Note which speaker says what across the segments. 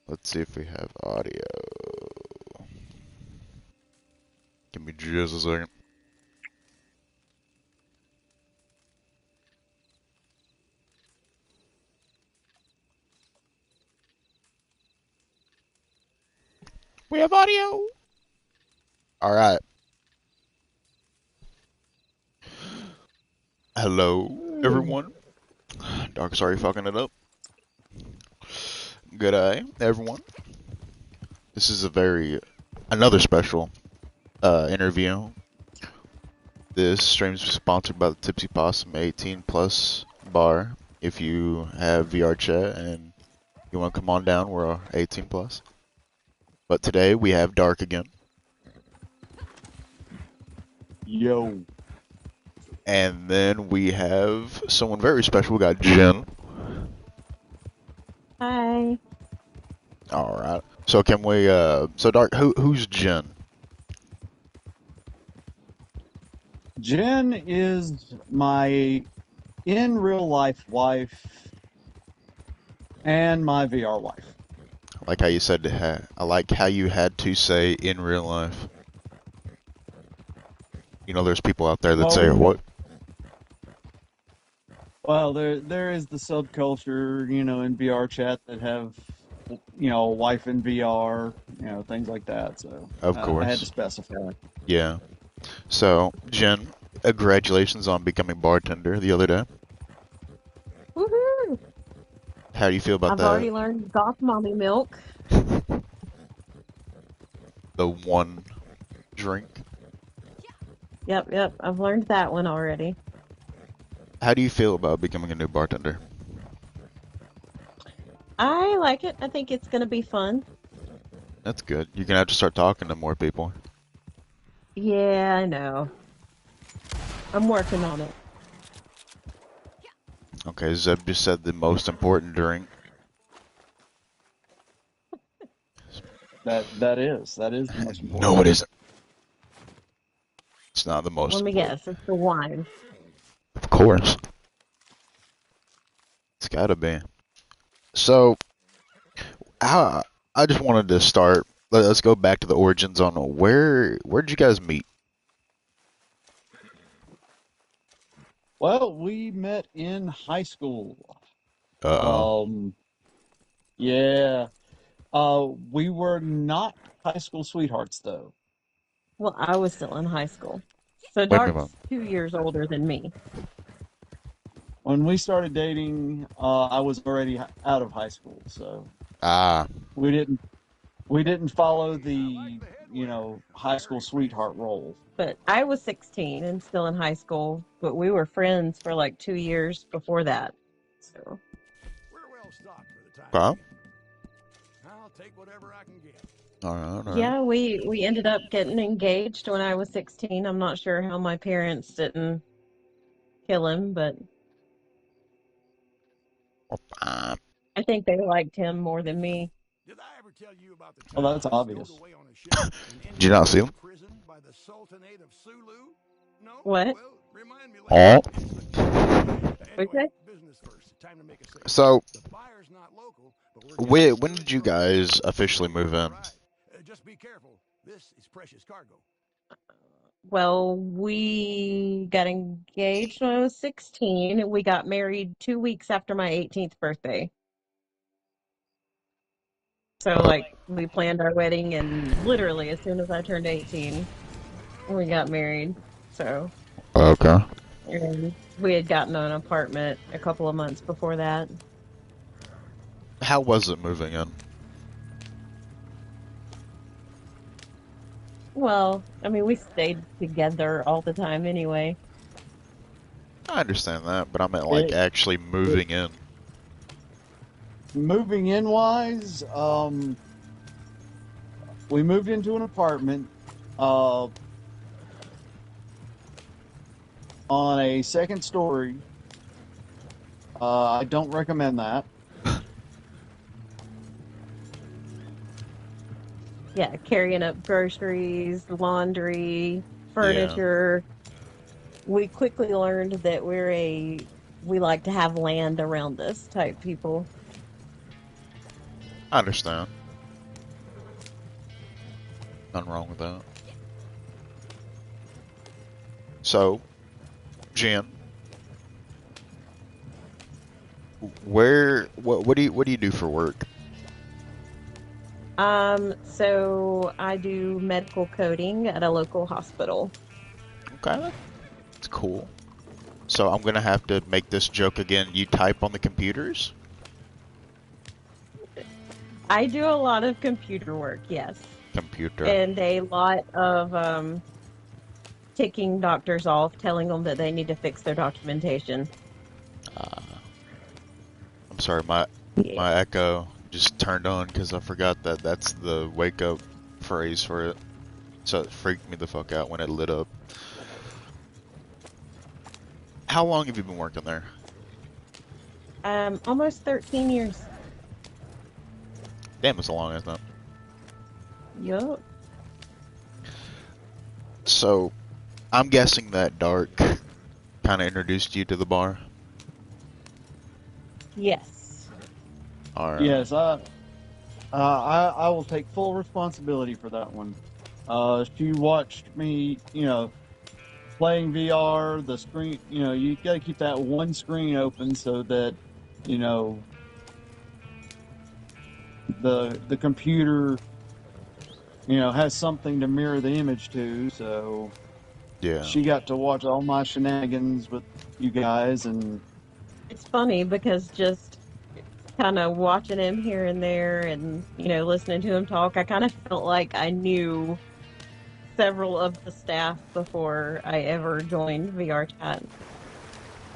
Speaker 1: Let's see if we have audio. Give me just a second. We have audio. All right. Hello, everyone. Dark, sorry fucking it up. Good day, everyone. This is another special interview. This stream is sponsored by the Tipsy Possum 18 Plus Bar. If you have VR chat and you want to come on down, we're 18 plus. But today we have Dark again.
Speaker 2: Yo.
Speaker 1: And then we have someone very special. We got Jen.
Speaker 3: Hi.
Speaker 1: All right. So can we? So Dark, who's Jen?
Speaker 2: Jen is my in real life wife and my VR wife.
Speaker 1: I like how you said I like how you had to say in real life. You know, there's people out there that say what?
Speaker 2: Well, there is the subculture, in VR chat that have, wife in VR, things like that. So
Speaker 1: Of course.
Speaker 2: I had to specify.
Speaker 1: Yeah. So Jen, congratulations on becoming bartender the other day.
Speaker 3: Woohoo!
Speaker 1: How do you feel about
Speaker 3: I've
Speaker 1: that?
Speaker 3: already learned goth mommy milk.
Speaker 1: The one drink.
Speaker 3: Yep. I've learned that one already.
Speaker 1: How do you feel about becoming a new bartender?
Speaker 3: I like it. I think it's going to be fun.
Speaker 1: That's good. You're gonna have to start talking to more people.
Speaker 3: Yeah, I know. I'm working on it.
Speaker 1: Okay, Zeb just said the most important drink.
Speaker 2: That is the most important.
Speaker 1: No, it isn't. It's not the most
Speaker 3: Let me
Speaker 1: important.
Speaker 3: guess. It's the wine.
Speaker 1: Of course. It's gotta be. So, I just wanted to start. Let's go back to the origins on where'd you guys meet?
Speaker 2: Well, we met in high school.
Speaker 1: Uh-oh.
Speaker 2: Yeah. We were not high school sweethearts, though.
Speaker 3: Well, I was still in high school. So
Speaker 1: Wait a minute.
Speaker 3: Dark's 2 years older than me.
Speaker 2: When we started dating, I was already out of high school, so
Speaker 1: Ah.
Speaker 2: we didn't follow the, high school sweetheart role.
Speaker 3: But I was 16 and still in high school, but we were friends for like 2 years before that. So
Speaker 4: We're well stocked for the time.
Speaker 1: Huh?
Speaker 4: I'll take whatever I can get.
Speaker 1: All right.
Speaker 3: yeah, we ended up getting engaged when I was 16. I'm not sure how my parents didn't kill him, but I think they liked him more than me.
Speaker 4: Did I ever tell you about the time
Speaker 2: Well, that's
Speaker 4: I
Speaker 2: obvious.
Speaker 4: stowed away on a ship and ended
Speaker 1: Did you not see
Speaker 4: up
Speaker 1: him?
Speaker 4: in prison by the Sultanate of Sulu? No?
Speaker 3: What?
Speaker 4: Well, remind me
Speaker 1: Oh.
Speaker 4: later. Anyway,
Speaker 3: Okay.
Speaker 4: business first. Time to make a sale.
Speaker 1: So,
Speaker 4: The buyer's not local, but we're
Speaker 1: when did you guys officially move in?
Speaker 4: right. Just be careful. This is precious cargo.
Speaker 3: Well, we got engaged when I was 16 and we got married 2 weeks after my 18th birthday. So like we planned our wedding and literally as soon as I turned 18, we got married. So
Speaker 1: Okay.
Speaker 3: and we had gotten an apartment a couple of months before that.
Speaker 1: How was it moving in?
Speaker 3: Well, I mean, we stayed together all the time anyway.
Speaker 1: I understand that, but I meant like actually moving in.
Speaker 2: Moving in wise, we moved into an apartment on a second story. I don't recommend that.
Speaker 3: Yeah, carrying up groceries, laundry, furniture. We quickly learned that we like to have land around us type people.
Speaker 1: I understand. Nothing wrong with that. So, Jen, what do you do for work?
Speaker 3: So I do medical coding at a local hospital.
Speaker 1: Okay, that's cool. So I'm gonna have to make this joke again. You type on the computers?
Speaker 3: I do a lot of computer work, yes,
Speaker 1: Computer.
Speaker 3: and a lot of ticking doctors off, telling them that they need to fix their documentation.
Speaker 1: Uh, I'm sorry, my
Speaker 3: Yeah.
Speaker 1: my echo just turned on because I forgot that that's the wake up phrase for it. So it freaked me the fuck out when it lit up. How long have you been working there?
Speaker 3: Almost 13 years.
Speaker 1: Damn, it's a long ass time.
Speaker 3: Yup.
Speaker 1: So I'm guessing that Dark kind of introduced you to the bar.
Speaker 3: Yes.
Speaker 1: All right.
Speaker 2: Yes, I will take full responsibility for that one. She watched me, playing VR, the screen, you got to keep that one screen open so that, you know, the computer, has something to mirror the image to. So
Speaker 1: Yeah.
Speaker 2: she got to watch all my shenanigans with you guys, and
Speaker 3: It's funny because just kind of watching him here and there and, listening to him talk, I kind of felt like I knew several of the staff before I ever joined VR Chat.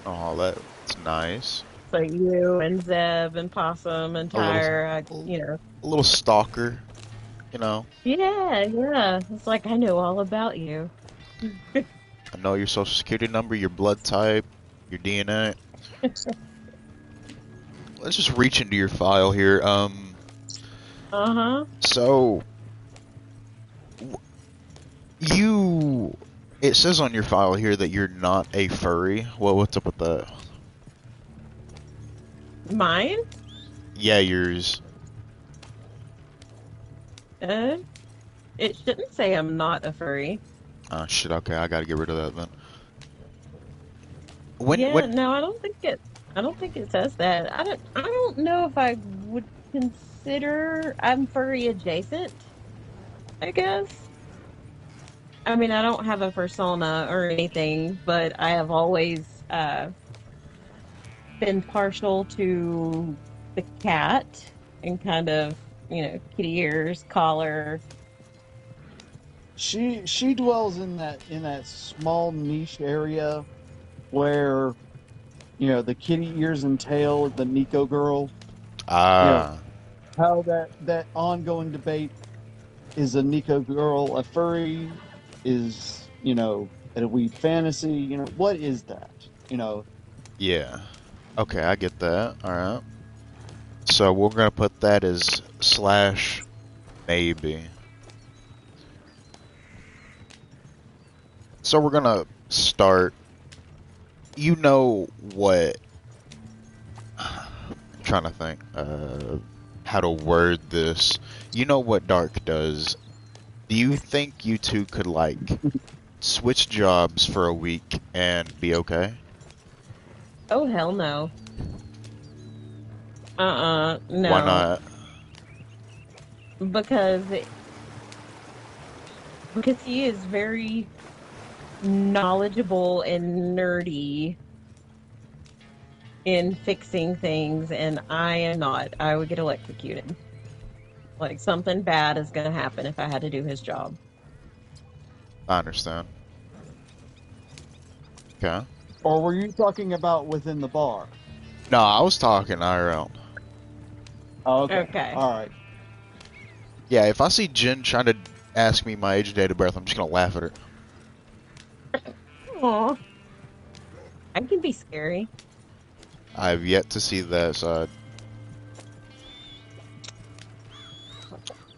Speaker 1: Oh, that's nice.
Speaker 3: So you and Zeb and Possum and
Speaker 1: A little,
Speaker 3: Tyre,
Speaker 1: a little stalker, you know.
Speaker 3: yeah. It's like I know all about you.
Speaker 1: I know your social security number, your blood type, your DNA. Let's just reach into your file here.
Speaker 3: Uh-huh.
Speaker 1: So it says on your file here that you're not a furry. Well, what's up with that?
Speaker 3: Mine?
Speaker 1: Yeah, yours.
Speaker 3: Uh, it shouldn't say I'm not a furry.
Speaker 1: Oh shit. Okay, I gotta get rid of that then.
Speaker 3: No, I don't think it says that. I don't know if I would consider I'm furry adjacent, I guess. I mean, I don't have a persona or anything, but I have always been partial to the cat and kind of, kitty ears, collar.
Speaker 2: she dwells in that small niche area where the kitty ears and tail, the Nico girl.
Speaker 1: Ah.
Speaker 2: How that ongoing debate, is a Nico girl a furry? Is a wee fantasy? What is that?
Speaker 1: Yeah. Okay, I get that. All right. So we're gonna put that as slash maybe. So we're gonna start. You know what? I'm trying to think how to word this. You know what Dark does. Do you think you two could like switch jobs for a week and be okay?
Speaker 3: Oh, hell no.
Speaker 1: Why
Speaker 3: No.
Speaker 1: not?
Speaker 3: Because he is very knowledgeable and nerdy in fixing things, and I am not. I would get electrocuted. Like something bad is going to happen if I had to do his job.
Speaker 1: I understand. Okay.
Speaker 2: Or were you talking about within the bar?
Speaker 1: No, I was talking IRL.
Speaker 2: Oh, okay.
Speaker 3: Okay.
Speaker 2: All right.
Speaker 1: Yeah, if I see Jen trying to ask me my age and date of birth, I'm just gonna laugh at her.
Speaker 3: Aw. I can be scary.
Speaker 1: I've yet to see that side.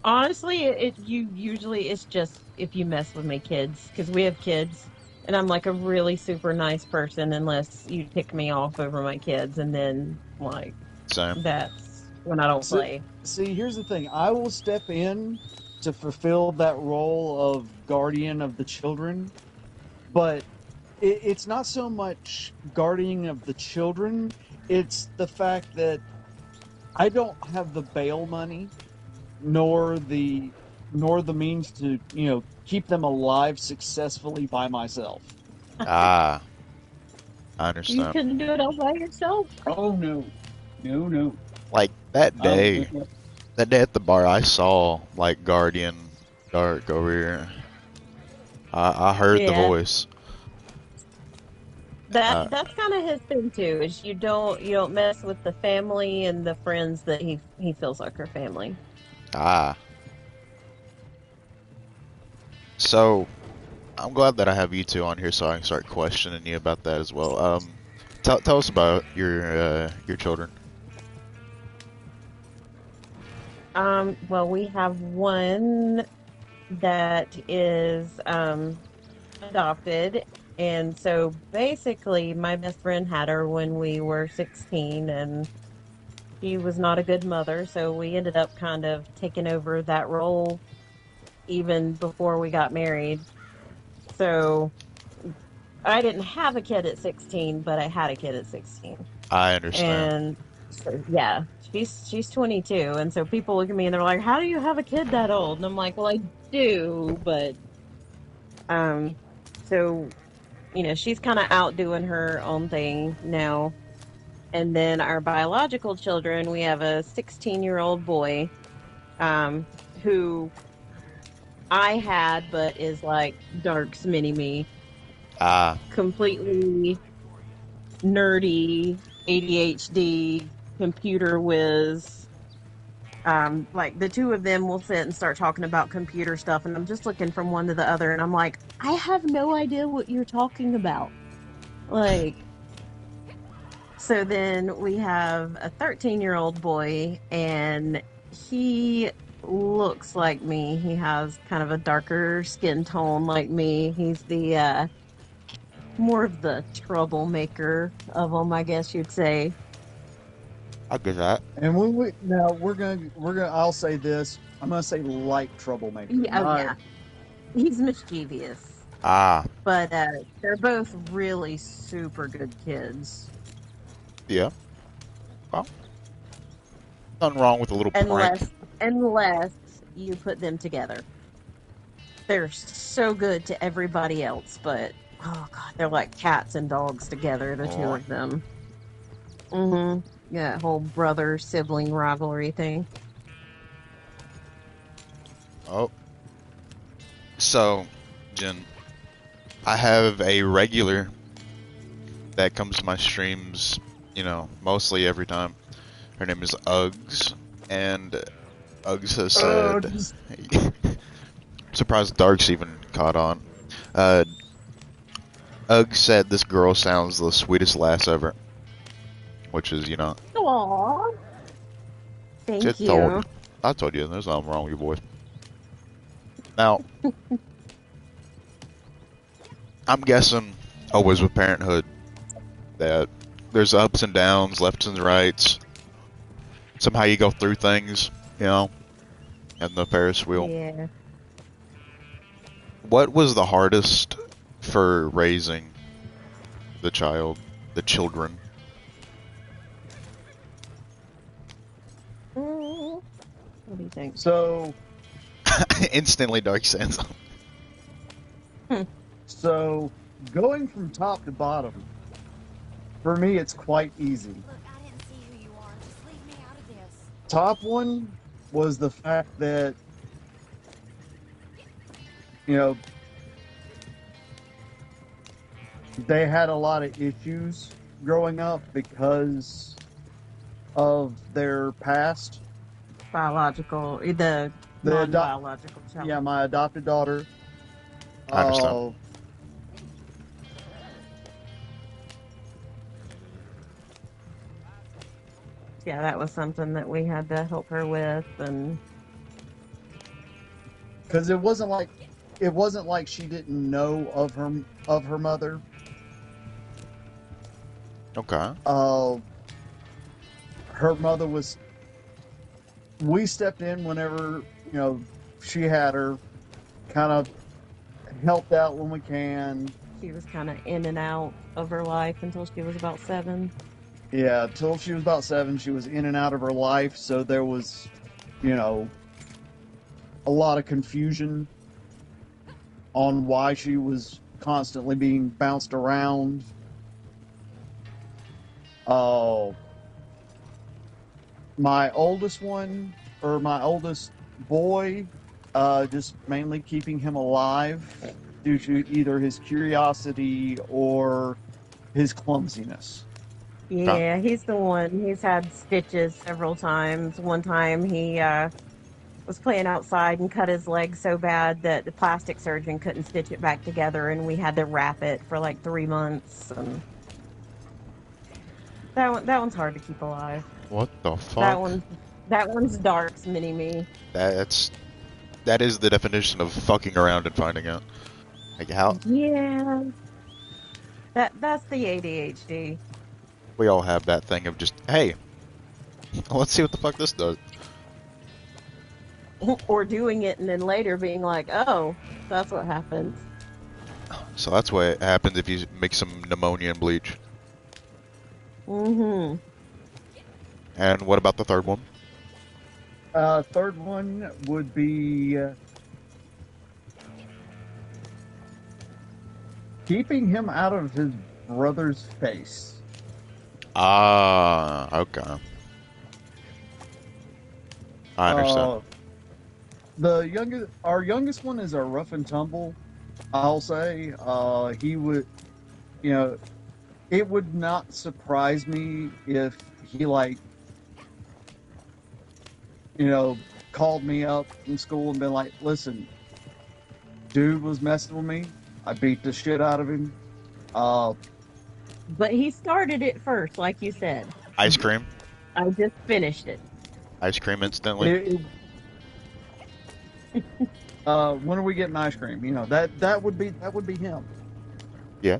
Speaker 3: Honestly, it's just if you mess with my kids, because we have kids, and I'm like a really super nice person unless you tick me off over my kids, and then like
Speaker 1: Same.
Speaker 3: that's when I don't
Speaker 2: So,
Speaker 3: play.
Speaker 2: see, here's the thing. I will step in to fulfill that role of guardian of the children, but it's not so much guardian of the children. It's the fact that I don't have the bail money, nor the means to keep them alive successfully by myself.
Speaker 1: Ah, I
Speaker 3: You
Speaker 1: understand.
Speaker 3: couldn't do it all by yourself.
Speaker 2: Oh no, no.
Speaker 1: Like that
Speaker 2: Um,
Speaker 1: day, that day at the bar, I saw like Guardian Dark over here. I heard the
Speaker 3: Yeah.
Speaker 1: voice.
Speaker 3: That
Speaker 1: Uh,
Speaker 3: that's kind of his thing too, is you don't mess with the family and the friends that he feels like are family.
Speaker 1: ah, so I'm glad that I have you two on here, so I can start questioning you about that as well. Tell us about your children.
Speaker 3: Well, we have one that is adopted, and so basically my best friend had her when we were 16, and she was not a good mother, so we ended up kind of taking over that role even before we got married. So I didn't have a kid at 16, but I had a kid at 16.
Speaker 1: I understand.
Speaker 3: And so, yeah, she's 22. And so people look at me and they're like, "How do you have a kid that old?" And I'm like, "Well, I do, but um so, she's kind of out doing her own thing now." And then our biological children, we have a 16-year-old boy um who I had but is like Dark's mini me,
Speaker 1: Ah,
Speaker 3: completely nerdy, ADHD, computer whiz. Like the two of them will sit and start talking about computer stuff, and I'm just looking from one to the other, and I'm like, I have no idea what you're talking about. Like, so then we have a 13-year-old boy, and he looks like me. He has kind of a darker skin tone like me. He's the more of the troublemaker of them, I guess you'd say.
Speaker 1: I'll get that.
Speaker 2: and when we now we're gonna I'll say this. I'm gonna say light troublemaker.
Speaker 3: Yeah, oh
Speaker 2: Not
Speaker 3: yeah, he's mischievous,
Speaker 1: Ah,
Speaker 3: but they're both really super good kids.
Speaker 1: yeah. Well, nothing wrong with a little prank.
Speaker 3: Unless you put them together, they're so good to everybody else, but oh god, they're like cats and dogs together. The two
Speaker 1: Oh,
Speaker 3: of them. Mm-hmm. Yeah, whole brother sibling rivalry thing.
Speaker 1: oh. So, Jen, I have a regular that comes to my streams, mostly every time. Her name is Uggs, and Uggs has said, surprised Dark's even caught on. Uh, Uggs said this girl sounds the sweetest lass ever, which is,
Speaker 3: Aww. Thank
Speaker 1: just told
Speaker 3: you.
Speaker 1: you. I told you, there's nothing wrong with your voice. Now, I'm guessing, always with parenthood, that there's ups and downs, lefts and rights. Somehow you go through things, and the Ferris wheel.
Speaker 3: Yeah.
Speaker 1: What was the hardest for raising the children?
Speaker 3: What do you think?
Speaker 2: so
Speaker 1: Instantly Dark Sands.
Speaker 2: so going from top to bottom for me it's quite easy.
Speaker 5: Look, I didn't see who you are. Just leave me out of this.
Speaker 2: Top one was the fact that you know they had a lot of issues growing up because of their past.
Speaker 3: Biological, the
Speaker 2: The
Speaker 3: non-biological child.
Speaker 2: Yeah, my adopted daughter.
Speaker 1: I understand.
Speaker 3: Yeah, that was something that we had to help her with, and
Speaker 2: Because it wasn't like she didn't know of her mother.
Speaker 1: Okay.
Speaker 2: Her mother was we stepped in whenever, she had her, kind of helped out when we can.
Speaker 3: She was kind of in and out of her life until she was about 7.
Speaker 2: Yeah, till she was about 7, she was in and out of her life, so there was, you know, a lot of confusion on why she was constantly being bounced around. Uh, my oldest one, or my oldest boy, just mainly keeping him alive due to either his curiosity or his clumsiness.
Speaker 3: Yeah, he's the one. He's had stitches several times. One time he was playing outside and cut his leg so bad that the plastic surgeon couldn't stitch it back together, and we had to wrap it for like 3 months. And that one's hard to keep alive.
Speaker 1: What the
Speaker 3: That
Speaker 1: fuck?
Speaker 3: one's Dark's mini me.
Speaker 1: That is the definition of fucking around and finding out. Like how
Speaker 3: Yeah, that's the ADHD.
Speaker 1: we all have that thing of just, hey, let's see what the fuck this does.
Speaker 3: Or doing it and then later being like, oh, that's what happens.
Speaker 1: So that's what happens if you mix some pneumonia and bleach.
Speaker 3: Mm-hmm.
Speaker 1: And what about the third one?
Speaker 2: Third one would be keeping him out of his brother's face.
Speaker 1: Ah, okay. I understand.
Speaker 2: Our youngest one is a rough and tumble. I'll say he would, it would not surprise me if he called me up from school and been like, "Listen, dude was messing with me. I beat the shit out of him."
Speaker 3: But he started it first, like you said.
Speaker 1: Ice cream?
Speaker 3: I just finished it.
Speaker 1: Ice cream instantly?
Speaker 2: When are we getting ice cream? That would be him.
Speaker 1: Yeah.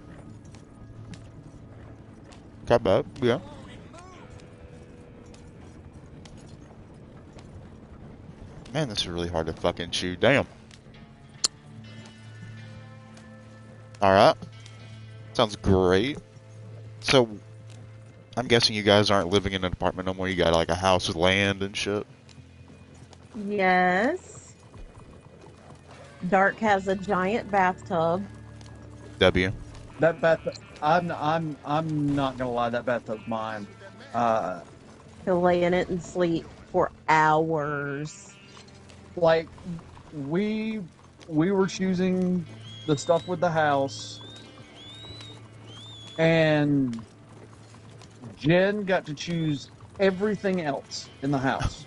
Speaker 1: Got that, yeah. Man, this is really hard to fucking chew. Damn. Alright. Sounds great. So, I'm guessing you guys aren't living in an apartment no more. You got like a house with land and shit.
Speaker 3: Yes. Dark has a giant bathtub.
Speaker 1: W.
Speaker 2: That bathtub. I'm not gonna lie. That bathtub's mine.
Speaker 3: He'll lay in it and sleep for hours.
Speaker 2: Like we were choosing the stuff with the house, and Jen got to choose everything else in the house.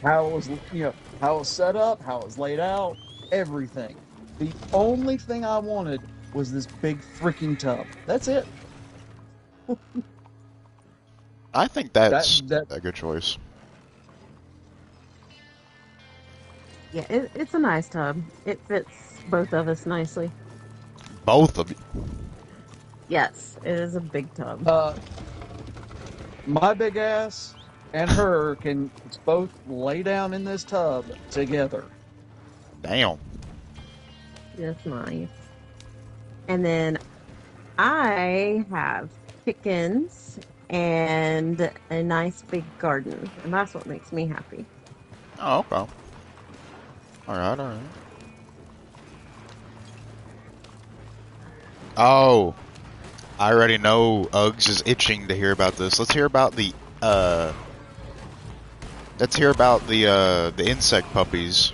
Speaker 2: How it was, how it was set up, how it was laid out, everything. The only thing I wanted was this big freaking tub. That's it.
Speaker 1: I think that's
Speaker 2: That
Speaker 1: a good choice.
Speaker 3: Yeah, it's a nice tub. It fits both of us nicely.
Speaker 1: Both of you.
Speaker 3: Yes, it is a big tub.
Speaker 2: my big ass and her can both lay down in this tub together.
Speaker 1: Damn.
Speaker 3: That's nice. And then I have chickens and a nice big garden, and that's what makes me happy.
Speaker 1: Oh, okay. Alright, alright. Oh. I already know Uggs is itching to hear about this. Let's hear about the insect puppies.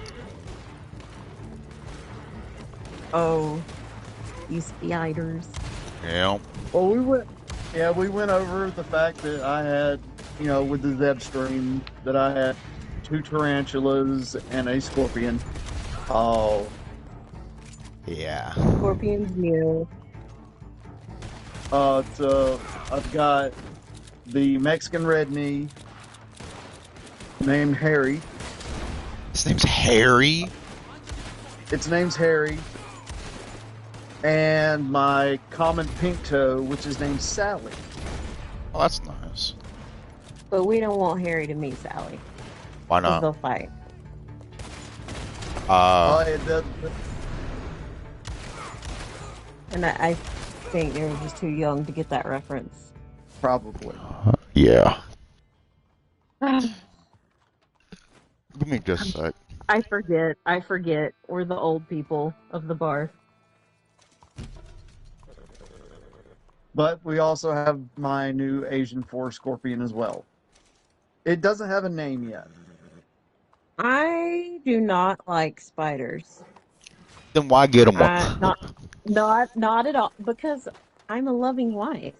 Speaker 3: Oh, you spiders.
Speaker 1: Yeah.
Speaker 2: Well, we went over the fact that I had, with the Zeb stream, that I had 2 tarantulas and a scorpion. Oh,
Speaker 1: Yeah.
Speaker 3: Scorpions, you.
Speaker 2: so I've got the Mexican red knee named Harry.
Speaker 1: His name's Harry.
Speaker 2: Its name's Harry. And my common pink toe, which is named Sally.
Speaker 1: Oh, that's nice.
Speaker 3: But we don't want Harry to meet Sally.
Speaker 1: Why
Speaker 3: because
Speaker 1: not?
Speaker 3: they'll fight.
Speaker 2: The
Speaker 3: And I think they were just too young to get that reference.
Speaker 2: probably.
Speaker 1: Yeah. Give me just a sec.
Speaker 3: I forget. I forget. We're the old people of the bar.
Speaker 2: But we also have my new Asian 4 Scorpion as well. It doesn't have a name yet.
Speaker 3: I do not like spiders.
Speaker 1: Then why get him one?
Speaker 3: Not at all. Because I'm a loving wife.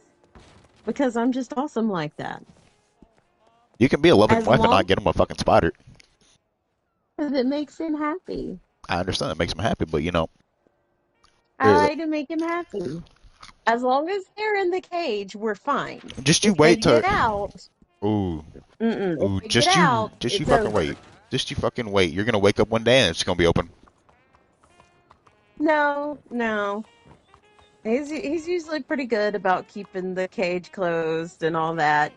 Speaker 3: Because I'm just awesome like that.
Speaker 1: You can be a loving
Speaker 3: As
Speaker 1: wife and not
Speaker 3: long
Speaker 1: get him a fucking spider.
Speaker 3: as it makes him happy.
Speaker 1: I understand that makes him happy, but you know,
Speaker 3: I like to make him happy. As long as they're in the cage, we're fine.
Speaker 1: just you
Speaker 3: If they
Speaker 1: wait till.
Speaker 3: get out,
Speaker 1: Ooh,
Speaker 3: if
Speaker 1: ooh,
Speaker 3: they get out,
Speaker 1: just you
Speaker 3: it's
Speaker 1: fucking
Speaker 3: over.
Speaker 1: wait. Just you fucking wait. You're gonna wake up one day and it's gonna be open.
Speaker 3: No. He's usually pretty good about keeping the cage closed and all that.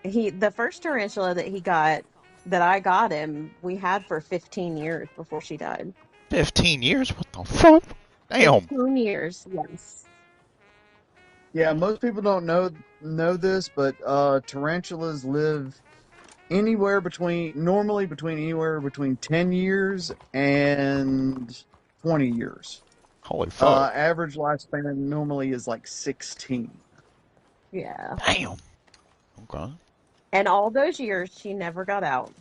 Speaker 3: The first tarantula that I got him, we had for 15 years before she died.
Speaker 1: 15 years? What the fuck? Damn.
Speaker 3: 15 years, yes.
Speaker 2: Yeah, most people don't know this, but tarantulas live normally between anywhere between 10 years and 20 years.
Speaker 1: Holy fuck.
Speaker 2: Average lifespan normally is like 16.
Speaker 3: Yeah.
Speaker 1: Damn. Okay.
Speaker 3: And all those years, she never got out.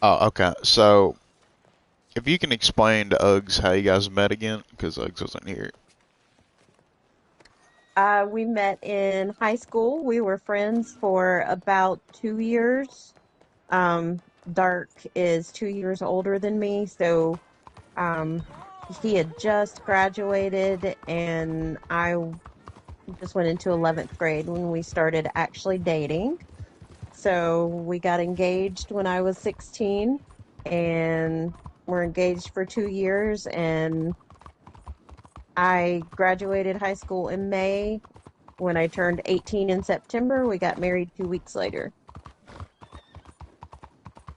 Speaker 1: Oh, okay. So, if you can explain to Uggs how you guys met again, because Uggs wasn't here.
Speaker 3: We met in high school. We were friends for about 2 years. Dark is 2 years older than me, so um, he had just graduated, and I just went into 11th grade when we started actually dating. So we got engaged when I was 16, and we're engaged for 2 years, and I graduated high school in May. When I turned 18 in September, we got married 2 weeks later.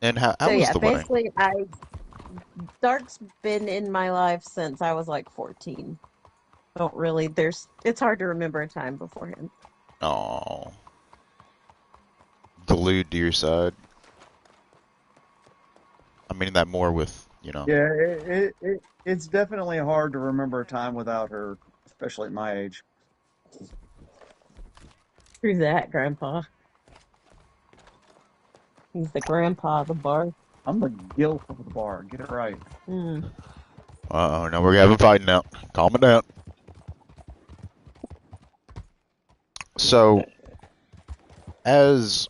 Speaker 1: And how
Speaker 3: So
Speaker 1: was
Speaker 3: yeah,
Speaker 1: the wedding?
Speaker 3: basically, Dark's been in my life since I was like 14. Don't really, it's hard to remember a time before him.
Speaker 1: Oh. Glued to your side. I mean that more with, you know.
Speaker 2: Yeah, it's definitely hard to remember a time without her, especially at my age.
Speaker 3: Who's that, Grandpa? He's the grandpa of the bar.
Speaker 2: I'm the gilf of the bar. Get it right.
Speaker 3: Mm.
Speaker 1: Uh-oh, now we're having a fight now. Calm it down. So, as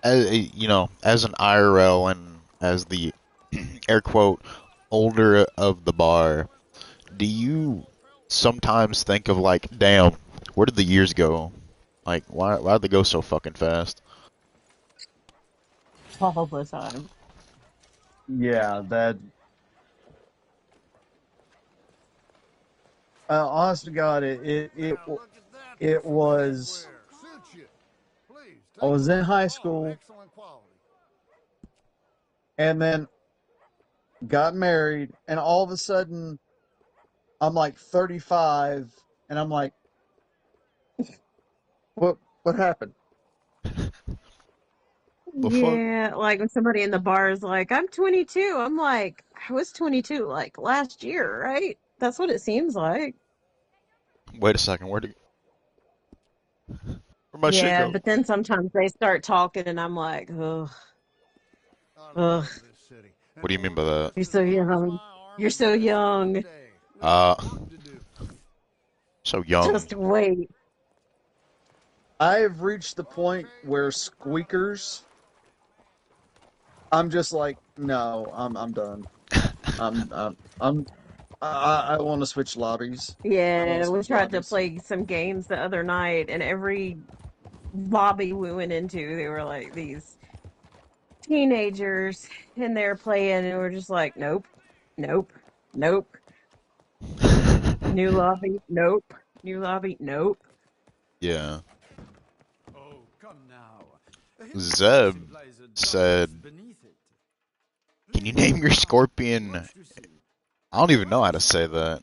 Speaker 1: you know, as an IRL and as the air quote older of the bar, do you sometimes think of like, damn, where did the years go? Like, why'd they go so fucking fast?
Speaker 3: All the time.
Speaker 2: Yeah, that. Honest to God, it was. I was in high school, and then got married, and all of a sudden, I'm like 35, and I'm like, what happened?
Speaker 1: The fuck?
Speaker 3: Yeah, like when somebody in the bar is like, I'm 22. I'm like, I was 22 like last year, right? That's what it seems like.
Speaker 1: Wait a second, where'd my shit
Speaker 3: Yeah,
Speaker 1: go?
Speaker 3: but then sometimes they start talking and I'm like, ugh, ugh,
Speaker 1: What do you mean by that?
Speaker 3: you're so young. You're so young.
Speaker 1: Uh, so young.
Speaker 3: Just wait.
Speaker 2: I have reached the point where squeakers. I'm just like, no, I'm done. I want to switch lobbies. I want
Speaker 3: Yeah,
Speaker 2: to
Speaker 3: we
Speaker 2: switch
Speaker 3: tried to
Speaker 2: lobbies.
Speaker 3: play some games the other night, and every lobby we went into, they were like these teenagers, and they're playing, and we're just like, nope, nope, nope. New lobby, nope. New lobby, nope.
Speaker 1: Yeah.
Speaker 4: Oh, come now.
Speaker 1: Zeb said, "Can you name your scorpion?" I don't even know how to say that.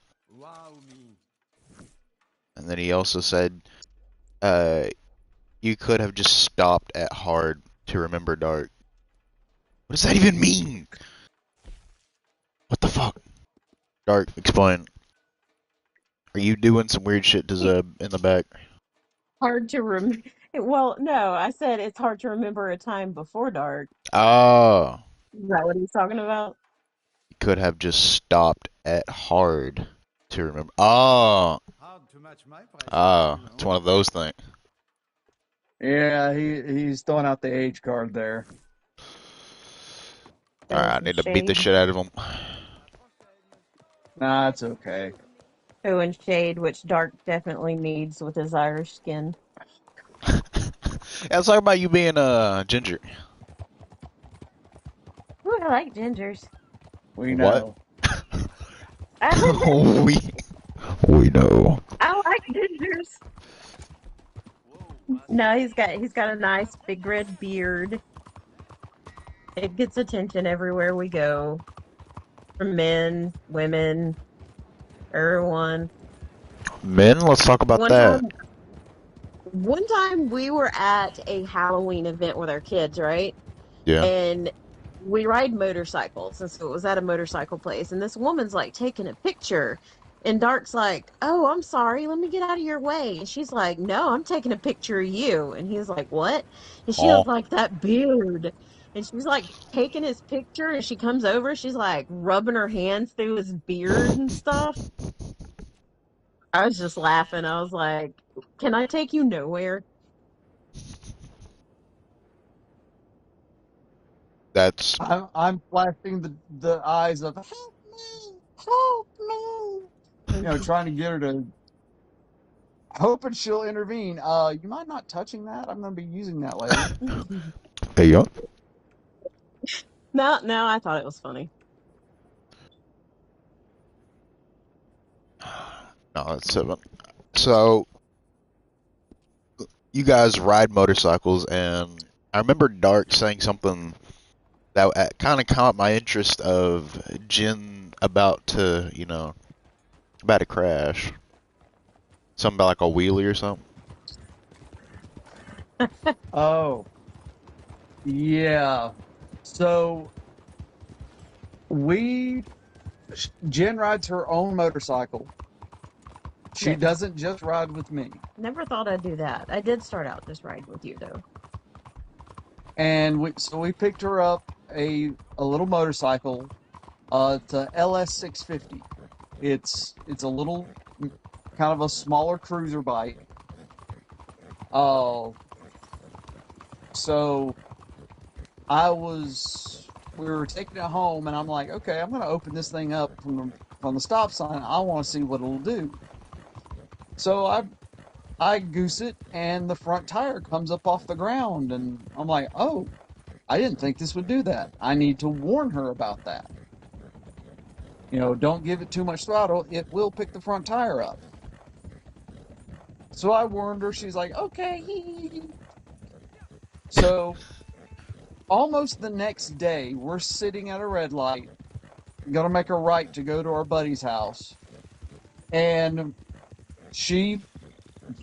Speaker 1: And then he also said, "You could have just stopped at hard to remember dark." What does that even mean? What the fuck? Dark, explain. Are you doing some weird shit to Zeb in the back?
Speaker 3: Hard to rem. Well, no, I said it's hard to remember a time before dark.
Speaker 1: Oh,
Speaker 3: Is that what he's talking about?
Speaker 1: you could have just stopped at hard to remember. Oh, it's one of those things.
Speaker 2: Yeah, he's throwing out the age card there.
Speaker 1: Alright, I
Speaker 3: Throwing
Speaker 1: need to beat the
Speaker 3: shade.
Speaker 1: shit out of him.
Speaker 2: Nah, it's okay.
Speaker 3: Throwing shade, which Dark definitely needs with his Irish skin.
Speaker 1: Yeah, let's talk about you being ginger.
Speaker 3: Ooh, I like gingers.
Speaker 2: We
Speaker 1: What?
Speaker 2: know.
Speaker 1: we we know.
Speaker 3: I like gingers. No, he's got a nice big red beard. It gets attention everywhere we go, from men, women, everyone.
Speaker 1: Men, let's talk about
Speaker 3: One
Speaker 1: that.
Speaker 3: time, one time we were at a Halloween event with our kids, right?
Speaker 1: Yeah.
Speaker 3: And we ride motorcycles, and so it was at a motorcycle place, and this woman's like taking a picture, and Dark's like, "Oh, I'm sorry, let me get out of your way," and she's like, "No, I'm taking a picture of you," and he's like, "What?" And she was
Speaker 1: Oh,
Speaker 3: like, "That beard," and she's like taking his picture, and she comes over, she's like rubbing her hands through his beard and stuff. I was just laughing. I was like, "Can I take you nowhere?"
Speaker 1: that's
Speaker 2: I'm flashing the eyes of help me, help me. You know, trying to get her to hoping she'll intervene. You mind not touching that? I'm going to be using that later.
Speaker 1: there you go.
Speaker 3: No, I thought it was funny.
Speaker 1: No, that's 7. So you guys ride motorcycles, and I remember Dark saying something that kind of caught my interest of Jin about to, about to crash. Something about like a wheelie or something.
Speaker 2: Oh, yeah. So we Jen rides her own motorcycle. She
Speaker 3: Ne-
Speaker 2: doesn't just ride with me.
Speaker 3: Never thought I'd do that. I did start out just riding with you, though.
Speaker 2: And we picked her up a little motorcycle. It's a LS 650. It's a little kind of a smaller cruiser bike. Uh, so we were taking it home, and I'm like, okay, I'm going to open this thing up from the stop sign. I want to see what it'll do. So I goose it, and the front tire comes up off the ground, and I'm like, oh, I didn't think this would do that. I need to warn her about that. You know, don't give it too much throttle. It will pick the front tire up. So I warned her. She's like, okay. So almost the next day, we're sitting at a red light, going to make a right to go to our buddy's house. And she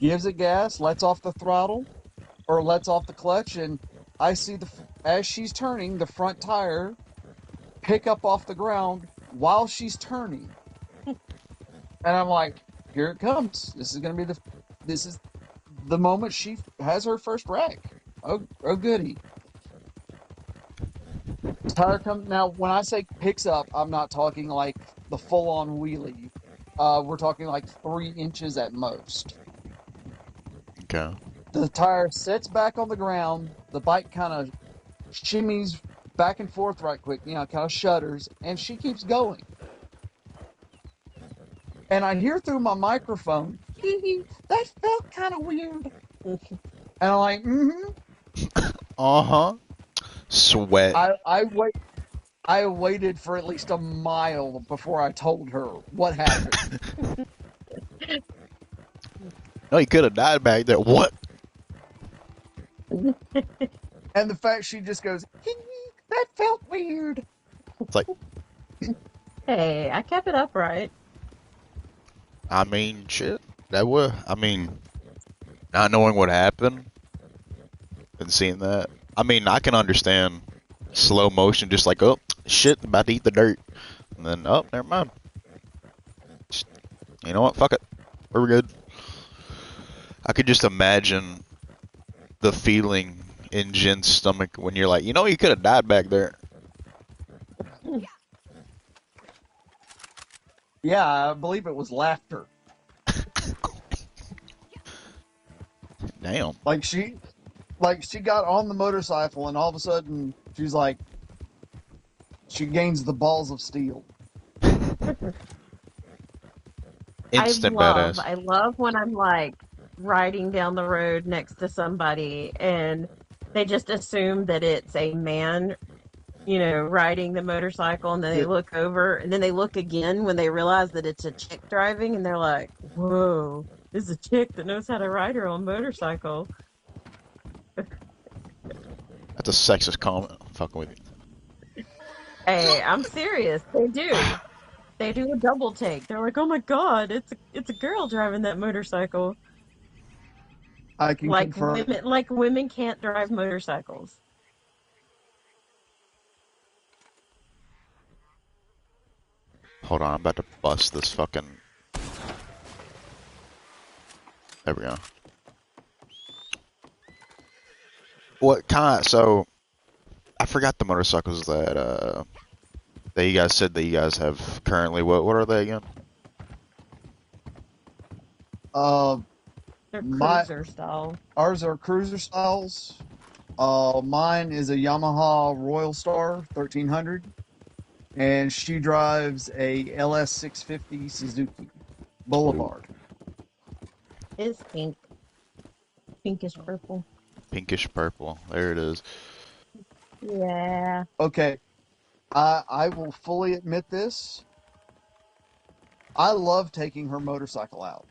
Speaker 2: gives it gas, lets off the throttle, or lets off the clutch, and I see as she's turning, the front tire pick up off the ground while she's turning. And I'm like, here it comes. This is the moment she has her first wreck. Oh goody. Tire comes now. When I say picks up, I'm not talking like the full-on wheelie. We're talking like 3 inches at most.
Speaker 1: Okay.
Speaker 2: The tire sits back on the ground. The bike kind of shimmies back and forth right quick, kind of shudders, and she keeps going. And I hear through my microphone, that felt kind of weird. And I'm like,
Speaker 1: Uh-huh. Sweat.
Speaker 2: I waited for at least a mile before I told her what happened.
Speaker 1: No, you could have died back there. What?
Speaker 2: And the fact she just goes, that felt weird.
Speaker 1: It's like,
Speaker 3: Hey, I kept it upright.
Speaker 1: I mean, shit. That would, I mean, not knowing what happened and seeing that. I mean, I can understand slow motion, just like, oh, shit, about to eat the dirt. And then, oh, never mind. Just, you know what? Fuck it. We're good. I could just imagine the feeling in Jin's stomach when you're like, you know, he could have died back there.
Speaker 2: Yeah, I believe it was laughter.
Speaker 1: Damn.
Speaker 2: Like she got on the motorcycle and all of a sudden she's like, she gains the balls of steel.
Speaker 1: Instant badass.
Speaker 3: I love when I'm like riding down the road next to somebody and they just assume that it's a man, riding the motorcycle, and then they
Speaker 2: Yeah,
Speaker 3: look over and then they look again when they realize that it's a chick driving, and they're like, whoa, this is a chick that knows how to ride her own motorcycle.
Speaker 1: That's a sexist comment. I'm fucking with you.
Speaker 3: Hey, I'm serious. They do. They do a double take. They're like, "Oh my God, it's a girl driving that motorcycle."
Speaker 2: I can confirm.
Speaker 3: Like women can't drive motorcycles.
Speaker 1: Hold on, I'm about to bust this fucking. There we go. What kind? So I forgot the motorcycles that you guys said that you guys have currently. What are they again?
Speaker 2: Uh,
Speaker 3: They're
Speaker 2: my
Speaker 3: cruiser style.
Speaker 2: Ours are cruiser styles. Mine is a Yamaha Royal Star 1300, and she drives a LS 650 Suzuki
Speaker 1: Ooh,
Speaker 2: Boulevard.
Speaker 3: It's pink, pinkish purple.
Speaker 1: pinkish purple. There it is.
Speaker 3: Yeah,
Speaker 2: Okay, I will fully admit this. I love taking her motorcycle out.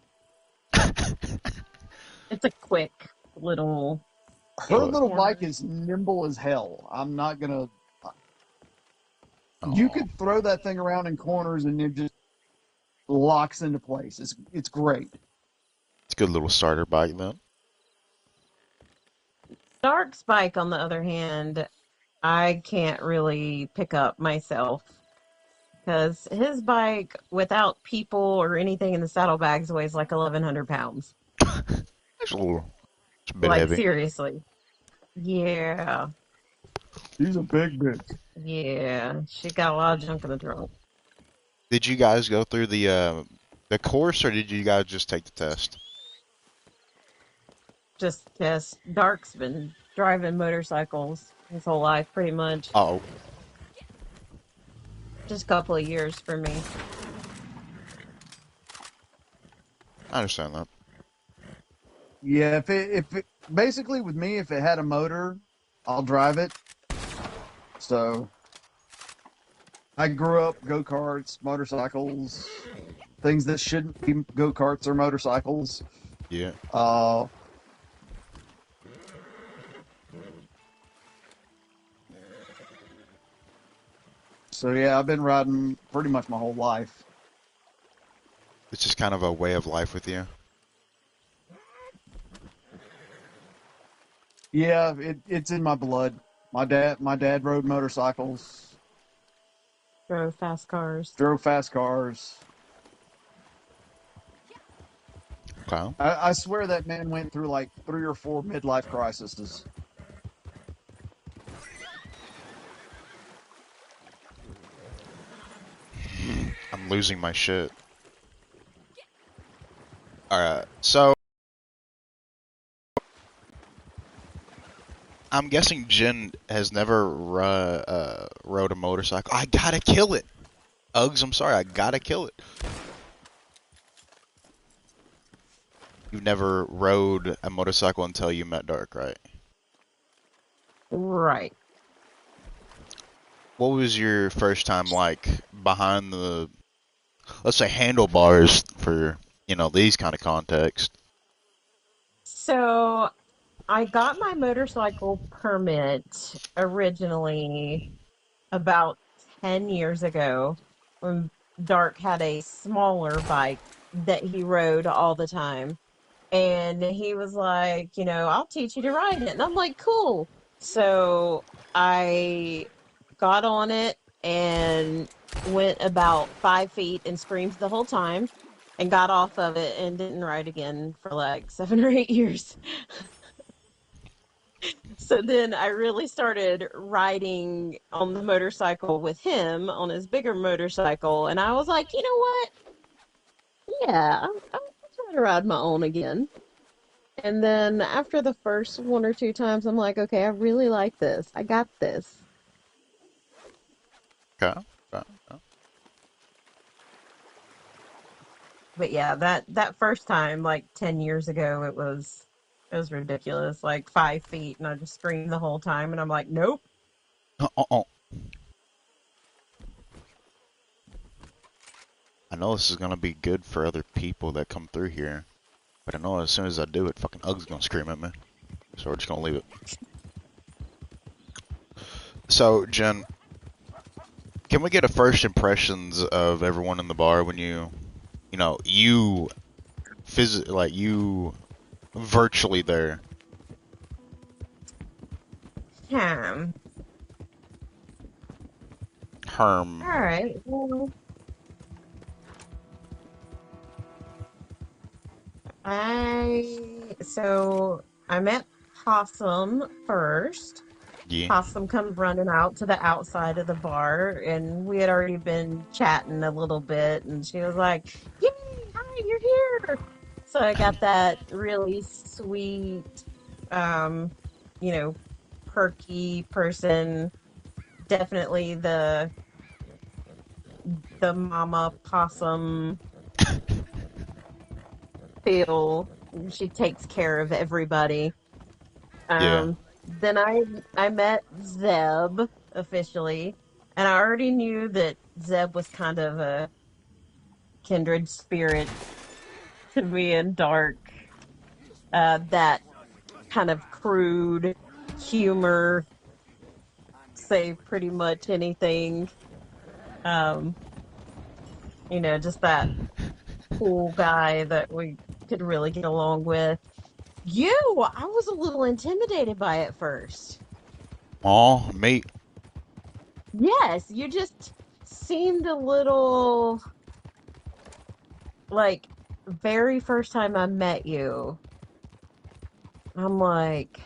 Speaker 3: it's a quick little
Speaker 2: Her
Speaker 3: in
Speaker 1: What?
Speaker 2: little bike
Speaker 3: corners.
Speaker 2: is nimble as hell. I'm not gonna. You
Speaker 1: Oh,
Speaker 2: could throw that thing around in corners and it just locks into place. It's great.
Speaker 1: it's a good little starter bike then.
Speaker 3: Dark Spike, on the other hand, I can't really pick up myself because his bike, without people or anything in the saddlebags, weighs like 1,100 pounds.
Speaker 1: It's a little, it's a bit
Speaker 3: Like
Speaker 1: heavy.
Speaker 3: seriously. Yeah.
Speaker 2: She's a big bitch.
Speaker 3: Yeah. She got a lot of junk in the trunk.
Speaker 1: Did you guys go through the course, or did you guys just take the test?
Speaker 3: Just because Dark's been driving motorcycles his whole life, pretty much.
Speaker 1: Oh,
Speaker 3: Just a couple of years for me.
Speaker 1: I understand that.
Speaker 2: Yeah, if it basically with me, if it had a motor, I'll drive it. So I grew up go karts, motorcycles, things that shouldn't be go karts or motorcycles.
Speaker 1: Yeah.
Speaker 2: Uh, so yeah, I've been riding pretty much my whole life.
Speaker 1: It's just kind of a way of life with you.
Speaker 2: Yeah, it's in my blood. My dad rode motorcycles,
Speaker 3: Drove fast cars.
Speaker 2: drove fast cars.
Speaker 1: Okay.
Speaker 2: I swear that man went through like 3 or 4 midlife crises.
Speaker 1: I'm losing my shit. Alright, so I'm guessing Jin has never rode a motorcycle. I gotta kill it! Uggs, I'm sorry, I gotta kill it. You've never rode a motorcycle until you met Dark, right?
Speaker 3: Right.
Speaker 1: What was your first time like behind the, let's say, handlebars for, these kind of contexts?
Speaker 3: So I got my motorcycle permit originally about 10 years ago when Dark had a smaller bike that he rode all the time. And he was like, I'll teach you to ride it. And I'm like, cool. So I got on it and went about 5 feet and screamed the whole time and got off of it and didn't ride again for like 7 or 8 years. So then I really started riding on the motorcycle with him on his bigger motorcycle. And I was like, you know what? Yeah, I'll try to ride my own again. And then after the first one or two times, I'm like, okay, I really like this. I got this.
Speaker 1: Okay. Okay. Okay.
Speaker 3: But yeah, that first time, like 10 years ago, it was ridiculous. Like 5 feet, and I just screamed the whole time, and I'm like, nope.
Speaker 1: Oh. I know this is gonna be good for other people that come through here, but I know as soon as I do it, fucking Ug's gonna scream at me. So we're just gonna leave it. So, Jen, can we get a first impressions of everyone in the bar when you like you virtually there?
Speaker 3: Hmm.
Speaker 1: Herm.
Speaker 3: All right. Well, I met Possum first.
Speaker 1: Yeah.
Speaker 3: Possum comes running out to the outside of the bar, and we had already been chatting a little bit, and she was like, "Yay, hi, you're here!" So I got that really sweet, um, you know, perky person. Definitely the mama possum feel. She takes care of everybody.
Speaker 1: Yeah.
Speaker 3: Then I met Zeb officially, and I already knew that Zeb was kind of a kindred spirit to me and Dark. That kind of crude humor, say pretty much anything. Um, just that cool guy that we could really get along with. I was a little intimidated by it first.
Speaker 1: Aw, mate.
Speaker 3: Yes, you just seemed a little like very first time I met you. I'm like,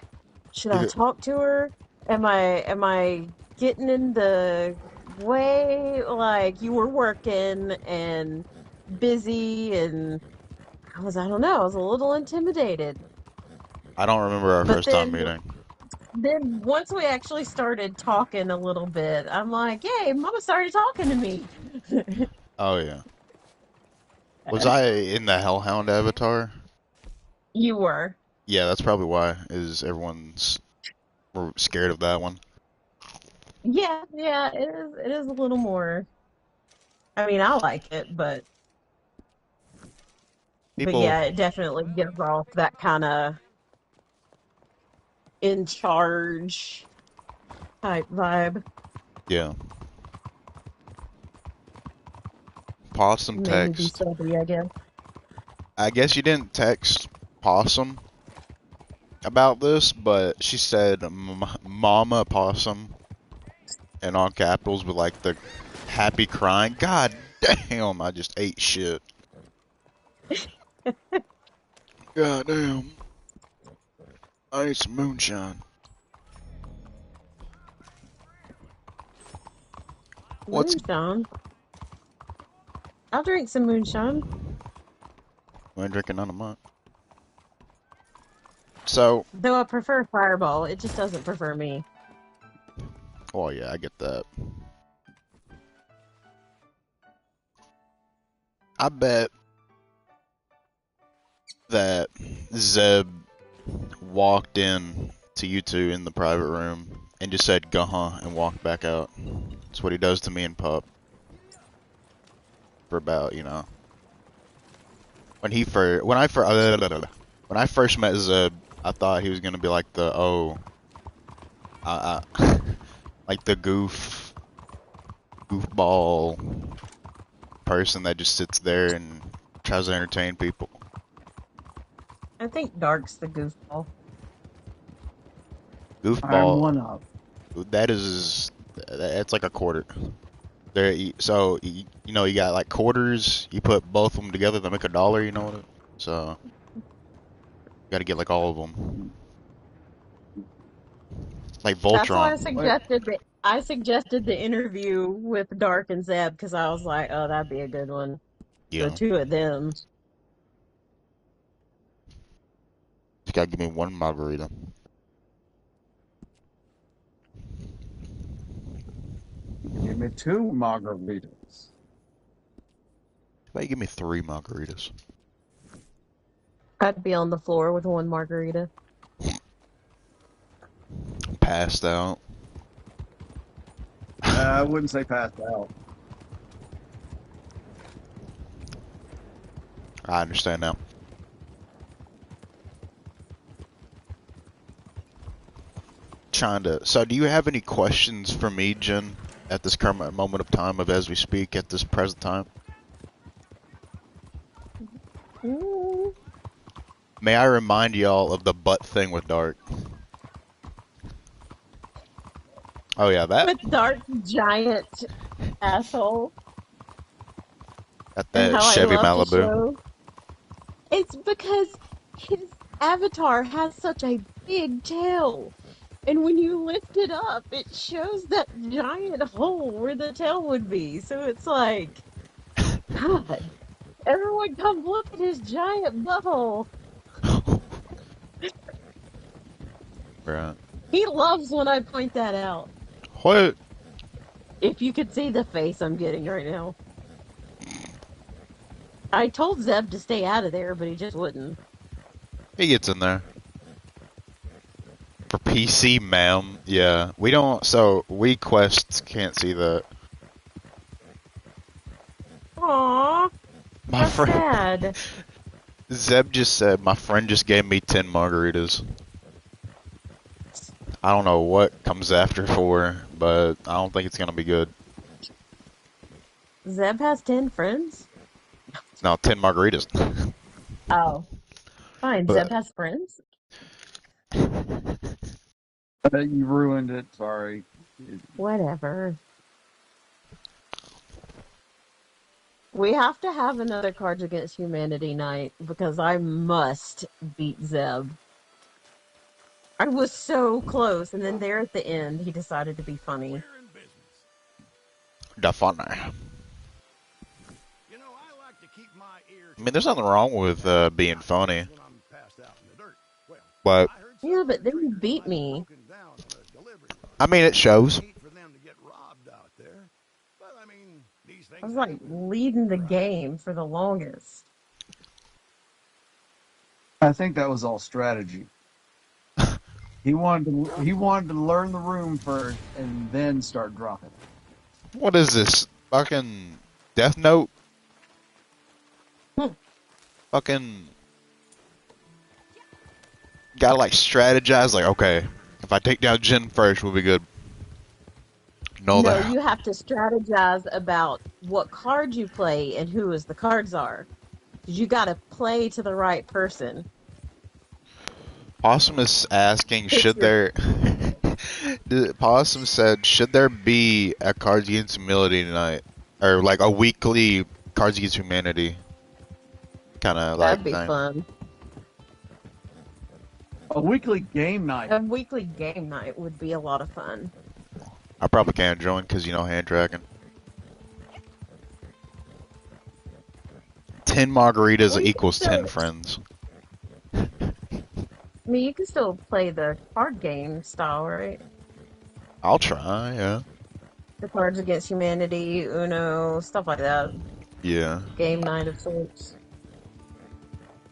Speaker 3: should I talk to her? Am I getting in the way? Like you were working and busy and I don't know, I was a little intimidated.
Speaker 1: I don't remember our
Speaker 3: But
Speaker 1: first time
Speaker 3: then
Speaker 1: meeting.
Speaker 3: then once we actually started talking a little bit, I'm like, yay, Mama started talking to me.
Speaker 1: Oh yeah. Was I in the Hellhound avatar?
Speaker 3: You were.
Speaker 1: Yeah, that's probably why. Is everyone's scared of that one?
Speaker 3: Yeah, yeah, it is a little more. I mean, I like it, but
Speaker 1: People.
Speaker 3: yeah, it definitely gives off that kind of in charge type vibe.
Speaker 1: Yeah. Possum
Speaker 3: Made me be
Speaker 1: text.
Speaker 3: stealthy, I guess.
Speaker 1: I guess you didn't text Possum about this, but she said Mama Possum and all capitals with like the happy crying. God damn, I just ate shit. God damn, I ate some moonshine. What's
Speaker 3: Moonshine. I'll drink some moonshine.
Speaker 1: I ain't drinking none of mine. So,
Speaker 3: Though I prefer Fireball, it just doesn't prefer me.
Speaker 1: oh yeah, I get that. I bet that Zeb walked in to you two in the private room and just said "guh-huh" and walked back out. That's what he does to me and Pup for about, when I first met Zeb, I thought he was gonna be like the like the goofball person that just sits there and tries to entertain people.
Speaker 3: I think Dark's the goofball.
Speaker 2: I'm
Speaker 1: Goofball,
Speaker 2: one of.
Speaker 1: that's like a quarter. So you know you got like quarters. You put both of them together to make $1. You know what? So you got to get like all of them. Like
Speaker 3: That's why
Speaker 1: Voltron.
Speaker 2: Wait,
Speaker 3: I suggested the interview with Dark and Zeb because I was like, oh, that'd be a good one. The
Speaker 1: Yeah.
Speaker 3: two of them.
Speaker 1: You gotta give me one margarita.
Speaker 2: give me 2 margaritas.
Speaker 1: How about you give me 3 margaritas?
Speaker 3: I'd be on the floor with one margarita.
Speaker 1: Passed out.
Speaker 2: I wouldn't say passed out.
Speaker 1: I understand now. So do you have any questions for me, Jen, at this current moment of time of as we speak at this present time?
Speaker 3: Mm,
Speaker 1: May I remind y'all of the butt thing with Dark? Oh yeah, that.
Speaker 3: with Dark's giant asshole
Speaker 1: At
Speaker 3: and
Speaker 1: that
Speaker 3: how I
Speaker 1: Chevy
Speaker 3: love to
Speaker 1: Malibu.
Speaker 3: show. It's because his avatar has such a big tail. And when you lift it up, it shows that giant hole where the tail would be. So it's like, God, everyone come look at his giant butthole.
Speaker 1: Right.
Speaker 3: He loves when I point that out.
Speaker 1: What?
Speaker 3: If you could see the face I'm getting right now. I told Zeb to stay out of there, but he just wouldn't.
Speaker 1: He gets in there. For PC, ma'am. Yeah. We don't, so we quests can't see that.
Speaker 3: Aww,
Speaker 1: My
Speaker 3: that's
Speaker 1: friend,
Speaker 3: sad.
Speaker 1: Zeb just said, my friend just gave me 10 margaritas. I don't know what comes after 4, but I don't think it's gonna be good.
Speaker 3: Zeb has 10 friends?
Speaker 1: No, 10 margaritas.
Speaker 3: Oh, fine. Zeb
Speaker 1: But
Speaker 3: has friends?
Speaker 2: You ruined it. Sorry.
Speaker 3: Whatever. We have to have another Cards Against Humanity night because I must beat Zeb. I was so close, and then there at the end, he decided to be funny.
Speaker 4: We're in business.
Speaker 1: the funny.
Speaker 4: You know, I like to keep my ear
Speaker 1: I mean, there's nothing wrong with being funny,
Speaker 4: when I'm passed out in the dirt. Well,
Speaker 1: but
Speaker 4: I heard
Speaker 3: Yeah,
Speaker 4: some
Speaker 3: but then you
Speaker 4: triggers
Speaker 3: beat
Speaker 4: might have
Speaker 3: me.
Speaker 4: broken down on a delivery run.
Speaker 1: I mean, it shows.
Speaker 4: Hate for them to get robbed out there. But I mean, these
Speaker 3: I
Speaker 4: things
Speaker 3: was like
Speaker 4: happen,
Speaker 3: leading the
Speaker 4: right?
Speaker 3: game for the longest.
Speaker 2: I think that was all strategy. He wanted to learn the room first and then start dropping.
Speaker 1: What is this? Fucking Death Note?
Speaker 3: Hmm.
Speaker 1: Fucking gotta like strategize. Like, okay, if I take down Jin first, we'll be good. No,
Speaker 3: No,
Speaker 1: that
Speaker 3: you have to strategize about what cards you play and who is the cards are. 'Cause you got to play to the right person.
Speaker 1: Possum is asking,
Speaker 3: It's
Speaker 1: should
Speaker 3: your
Speaker 1: there? Possum said, should there be a Cards Against Humanity night, or like a weekly Cards Against Humanity kind of like
Speaker 3: That'd be
Speaker 1: thing?
Speaker 3: fun.
Speaker 2: A weekly game night.
Speaker 3: A weekly game night would be a lot of fun.
Speaker 1: I probably can't join because you know hand tracking. 10 margaritas
Speaker 3: Well, you can
Speaker 1: equals 10
Speaker 3: still,
Speaker 1: friends.
Speaker 3: I mean, you can still play the card game style, right?
Speaker 1: I'll try, yeah.
Speaker 3: The Cards Against Humanity, Uno, stuff like that.
Speaker 1: Yeah.
Speaker 3: Game night of sorts.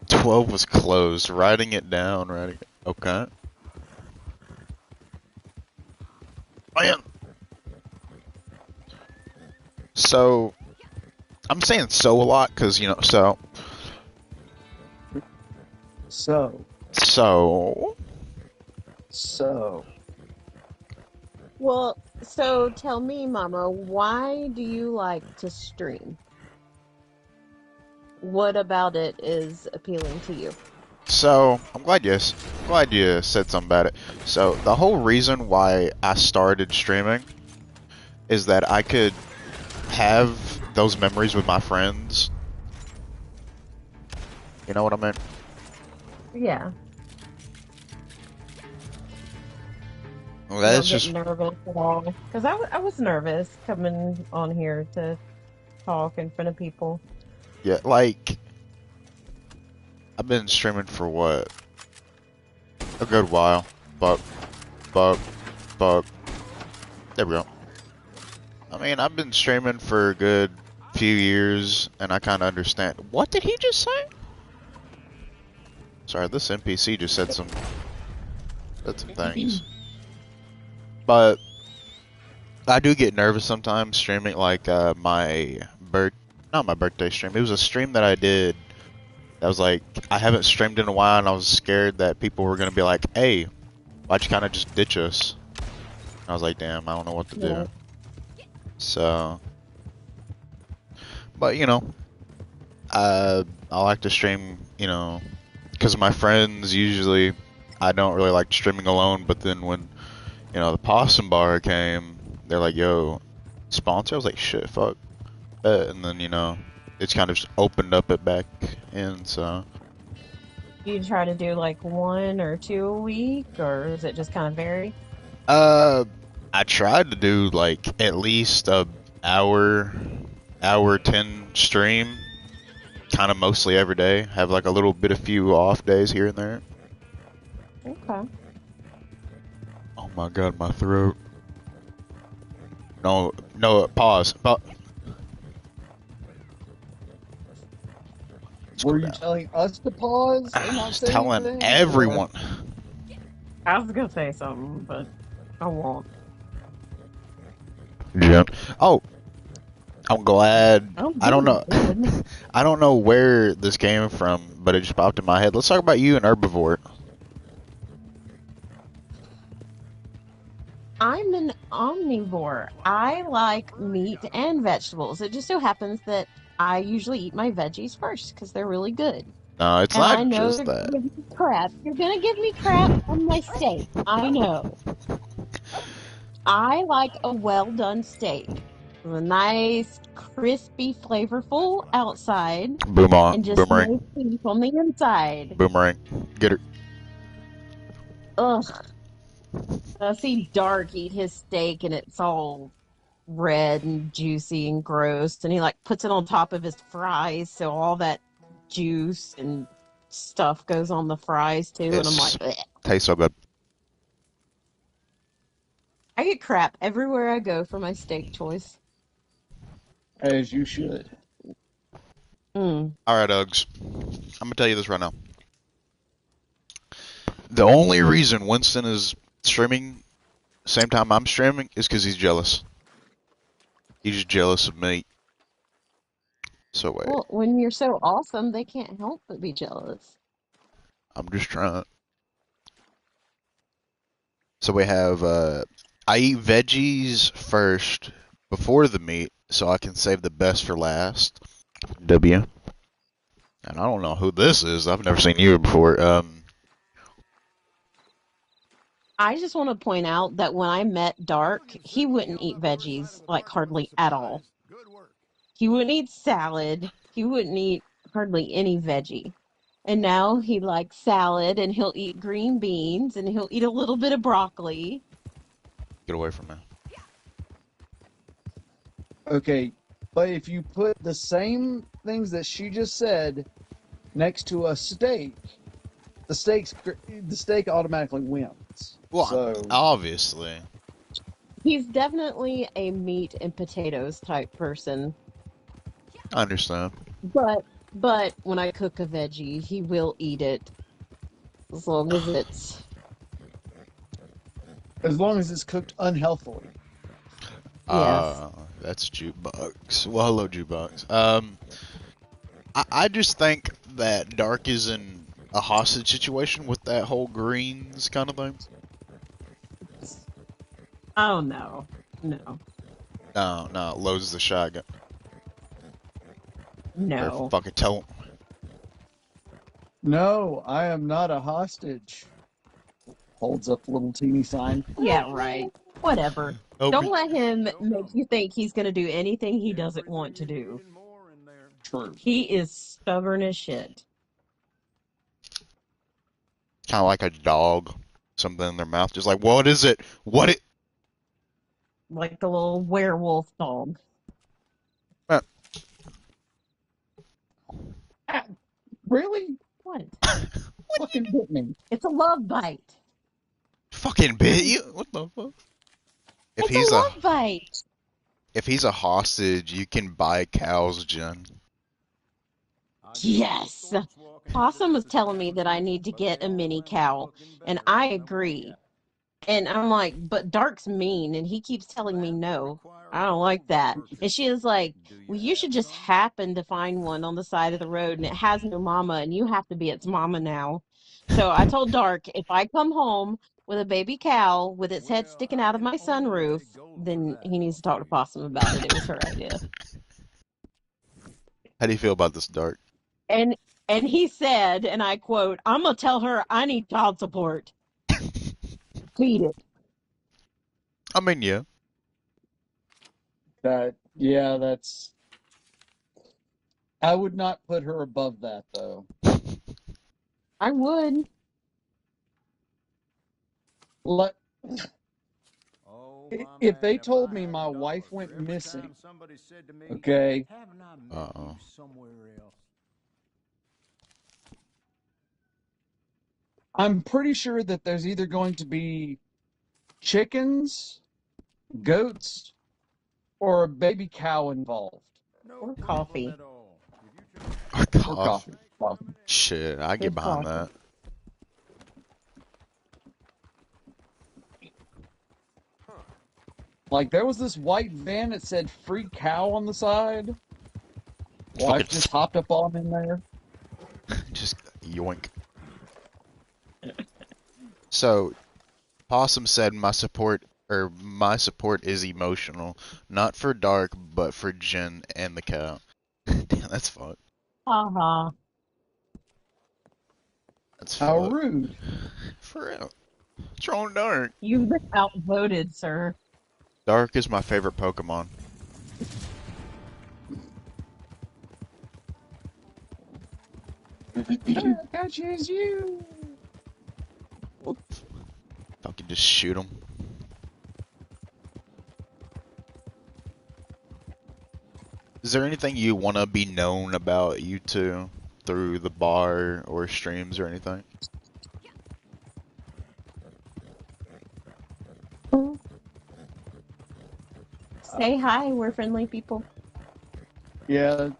Speaker 1: 12 was closed. Writing it down, okay. Man. So, I'm saying so a lot because, you know,
Speaker 2: So
Speaker 1: So,
Speaker 2: So,
Speaker 3: Well, so tell me, Mama, why do you like to stream? What about it is appealing to you?
Speaker 1: I'm glad you said something about it. So the whole reason why I started streaming is that I could have those memories with my friends. You know what I mean?
Speaker 3: Yeah.
Speaker 1: Well,
Speaker 3: You
Speaker 1: that's
Speaker 3: don't get
Speaker 1: just
Speaker 3: nervous at all? Because I was nervous coming on here to talk in front of people.
Speaker 1: yeah. Like I've been streaming for what, a good while, but but but there we go. I mean, I've been streaming for a good few years, and I kind of understand. What did he just say? Sorry, this NPC just said some things. But I do get nervous sometimes streaming, like not my birthday stream. It was a stream that I did that was like, I haven't streamed in a while, and I was scared that people were gonna be like, "Hey, why'd you kind of just ditch us?" And I was like, "Damn, I don't know what to
Speaker 3: Yeah.
Speaker 1: do." So, but you know, I like to stream, because my friends usually, I don't really like streaming alone. But then when the Possum Bar came, they're like, "Yo, sponsor." I was like, "Shit, fuck." And then it's kind of just opened up it back in. So
Speaker 3: Do you try to do like one or two a week, or is it just kind of vary?
Speaker 1: uh, I tried to do like at least a hour, hour 10 stream, kind of mostly every day. Have like a little bit of few off days here and there.
Speaker 3: Okay.
Speaker 1: Oh my god, my throat. No, no, pause.
Speaker 2: were
Speaker 1: Scroll
Speaker 2: you
Speaker 1: down.
Speaker 2: telling us to pause and
Speaker 1: I
Speaker 2: not
Speaker 1: was
Speaker 2: say
Speaker 1: telling
Speaker 2: anything? Or
Speaker 1: everyone.
Speaker 3: I was gonna say something, but I won't.
Speaker 1: Yeah. Oh, I'm glad.
Speaker 3: Oh,
Speaker 1: I don't know.
Speaker 3: good.
Speaker 1: I don't know where this came from, but it just popped in my head. Let's talk about you and herbivore.
Speaker 3: I'm an omnivore. I like meat and vegetables. It just so happens that I usually eat my veggies first because they're really good.
Speaker 1: No, it's
Speaker 3: And I
Speaker 1: not
Speaker 3: know
Speaker 1: just
Speaker 3: they're
Speaker 1: that.
Speaker 3: gonna give me crap. You're gonna give me crap on my steak. I know. I like a well done steak. A nice, crispy, flavorful outside and just
Speaker 1: Boomerang.
Speaker 3: no beef on the inside.
Speaker 1: Boomerang. Get her.
Speaker 3: Ugh. I see Dark eat his steak and it's all red and juicy and gross, and he like puts it on top of his fries, so all that juice and stuff goes on the fries too, and I'm like,
Speaker 1: It
Speaker 3: "Bleh."
Speaker 1: tastes so good.
Speaker 3: I get crap everywhere I go for my steak choice.
Speaker 2: as you should.
Speaker 3: Mm.
Speaker 1: Alright, Uggs. I'm gonna tell you this right now. The only reason Winston is streaming same time I'm streaming is because he's jealous. He's just jealous of me. So wait,
Speaker 3: Well, when you're so awesome, they can't help but be jealous.
Speaker 1: I'm just trying. So we have I eat veggies first before the meat, so I can save the best for last. W. And I don't know who this is. I've never seen you before.
Speaker 3: I just want to point out that when I met Dark, he wouldn't eat veggies like hardly at all.
Speaker 4: Good work.
Speaker 3: He wouldn't eat salad. He wouldn't eat hardly any veggie. And now he likes salad and he'll eat green beans and he'll eat a little bit of broccoli.
Speaker 1: Get away from me.
Speaker 2: Okay, but if you put the same things that she just said next to a steak, the steak automatically wins.
Speaker 1: Well,
Speaker 2: So
Speaker 1: obviously.
Speaker 3: He's definitely a meat and potatoes type person.
Speaker 1: I understand.
Speaker 3: But when I cook a veggie, he will eat it as long as it's
Speaker 2: as long as it's cooked unhealthily.
Speaker 3: yes.
Speaker 1: That's Jukebox. Well, hello, Jukebox. I just think that Dark is in a hostage situation with that whole greens kind of thing?
Speaker 3: Oh no, no,
Speaker 1: No, no, loads the shotgun. Or
Speaker 3: no.
Speaker 1: fucking tell him.
Speaker 2: No, I am not a hostage. Holds up the little teeny sign.
Speaker 3: Yeah, right. Whatever.
Speaker 1: Help
Speaker 3: Don't
Speaker 1: me.
Speaker 3: let him
Speaker 4: Don't
Speaker 3: make
Speaker 4: know.
Speaker 3: you think he's going to do anything he doesn't
Speaker 4: Everything
Speaker 3: want to
Speaker 4: you need
Speaker 3: do.
Speaker 4: and more in there.
Speaker 2: True.
Speaker 3: He is stubborn as shit.
Speaker 1: Kind of like a dog. Something in their mouth. Just like, what is it? What it?
Speaker 3: Like the little werewolf dog.
Speaker 1: Uh,
Speaker 2: Ah, really?
Speaker 3: What?
Speaker 2: Fucking hit me.
Speaker 3: It's a love bite.
Speaker 1: fucking bit you? What the fuck? If
Speaker 3: It's a
Speaker 1: he's a
Speaker 3: love bite.
Speaker 1: if he's a hostage, you can buy cows, Jen.
Speaker 4: I guess the
Speaker 3: Yes.
Speaker 4: stork's walking into
Speaker 3: Possum
Speaker 4: this
Speaker 3: was telling me that I
Speaker 4: establishment,
Speaker 3: need to
Speaker 4: but
Speaker 3: get
Speaker 4: they
Speaker 3: a
Speaker 4: all
Speaker 3: mini
Speaker 4: end up
Speaker 3: cow,
Speaker 4: looking
Speaker 3: and
Speaker 4: better
Speaker 3: I
Speaker 4: when they walk
Speaker 3: agree.
Speaker 4: out.
Speaker 3: And I'm like, but Dark's mean, and he keeps telling me
Speaker 4: That would
Speaker 3: no.
Speaker 4: require
Speaker 3: I
Speaker 4: a
Speaker 3: don't like
Speaker 4: gold
Speaker 3: that.
Speaker 4: person.
Speaker 3: And she is like,
Speaker 4: Do you
Speaker 3: well, you
Speaker 4: have
Speaker 3: should just
Speaker 4: some?
Speaker 3: happen to find one on the side of the road, and it has no mama, and you have to be its mama now. So I told Dark, if I come home with a baby cow with its head
Speaker 4: Well,
Speaker 3: sticking
Speaker 4: I
Speaker 3: out of
Speaker 4: can
Speaker 3: my
Speaker 4: only
Speaker 3: sunroof,
Speaker 4: take gold for
Speaker 3: then
Speaker 4: that,
Speaker 3: he needs to talk to
Speaker 4: afraid.
Speaker 3: Possum about it. It was her idea.
Speaker 1: How do you feel about this, Dark?
Speaker 3: And he said, and I quote, I'm gonna tell her I need child support. Feed it.
Speaker 1: I mean, yeah.
Speaker 2: Yeah, that's. I would not put her above that though.
Speaker 3: I would.
Speaker 4: Oh, my
Speaker 2: If they
Speaker 4: man, if
Speaker 2: told
Speaker 4: I
Speaker 2: me
Speaker 4: had
Speaker 2: my
Speaker 4: a dollar
Speaker 2: wife
Speaker 4: for
Speaker 2: went
Speaker 4: every time
Speaker 2: missing,
Speaker 4: somebody said to me,
Speaker 2: okay,
Speaker 4: haven't I met you
Speaker 1: Uh-oh.
Speaker 4: somewhere else?
Speaker 2: I'm pretty sure that there's either going to be chickens, goats, or a baby cow involved.
Speaker 4: No
Speaker 3: Or
Speaker 4: problem
Speaker 3: coffee.
Speaker 4: at all. If you just
Speaker 1: Or
Speaker 2: Or
Speaker 1: cough.
Speaker 2: coffee. Coffee.
Speaker 1: Shit, I get
Speaker 3: Good
Speaker 1: behind
Speaker 3: coffee.
Speaker 1: that.
Speaker 2: Like there was this white van that said free cow on the side.
Speaker 1: Fucking
Speaker 2: Wife just hopped up on in there.
Speaker 1: just yoink. So, Possum said my support is emotional, not for Dark, but for Jen and the cow. Damn, that's fucked.
Speaker 3: Haha.
Speaker 1: That's
Speaker 2: How
Speaker 1: fucked.
Speaker 2: rude.
Speaker 1: For real. What's wrong with Dark?
Speaker 3: You've been outvoted, sir.
Speaker 1: Dark is my favorite Pokemon.
Speaker 2: I choose you.
Speaker 1: Fucking just shoot him. Is there anything you want to be known about you two through the bar or streams or anything?
Speaker 3: Say hi, we're friendly people.
Speaker 2: Yeah,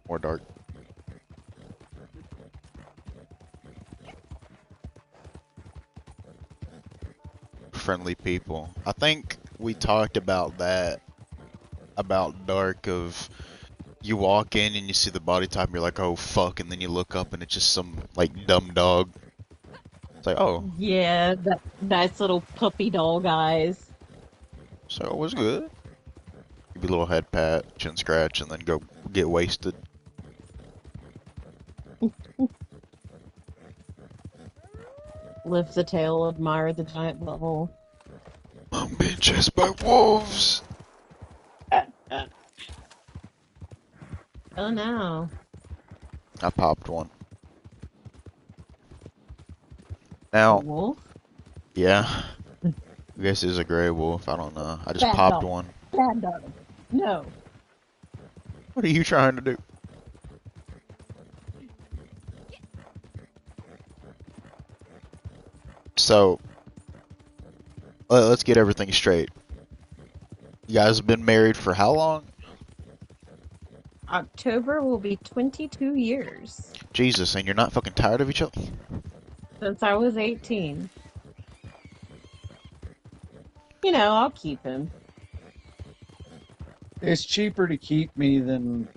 Speaker 1: Or Dark? Friendly people. I think we talked about that, about Dark, of you walk in and you see the body type and you're like, oh fuck, and then you look up and it's just some like dumb dog. It's like, oh,
Speaker 3: Yeah, that nice little puppy dog eyes.
Speaker 1: so it was good. Give you a little head pat, chin scratch, and then go get wasted.
Speaker 3: Lift the tail, admire the giant butthole.
Speaker 1: I'm being chased by wolves.
Speaker 3: Oh no.
Speaker 1: I popped one.
Speaker 3: A
Speaker 1: Now,
Speaker 3: wolf?
Speaker 1: yeah, I guess it's a gray wolf. I don't know. I just
Speaker 3: Bad
Speaker 1: popped
Speaker 3: dog.
Speaker 1: one.
Speaker 3: Bad dog. No.
Speaker 1: What are you trying to do? So, let's get everything straight. You guys have been married for how long?
Speaker 3: October will be 22 years.
Speaker 1: Jesus, and you're not fucking tired of each other?
Speaker 3: Since I was 18. You know, I'll keep him.
Speaker 2: it's cheaper to keep me than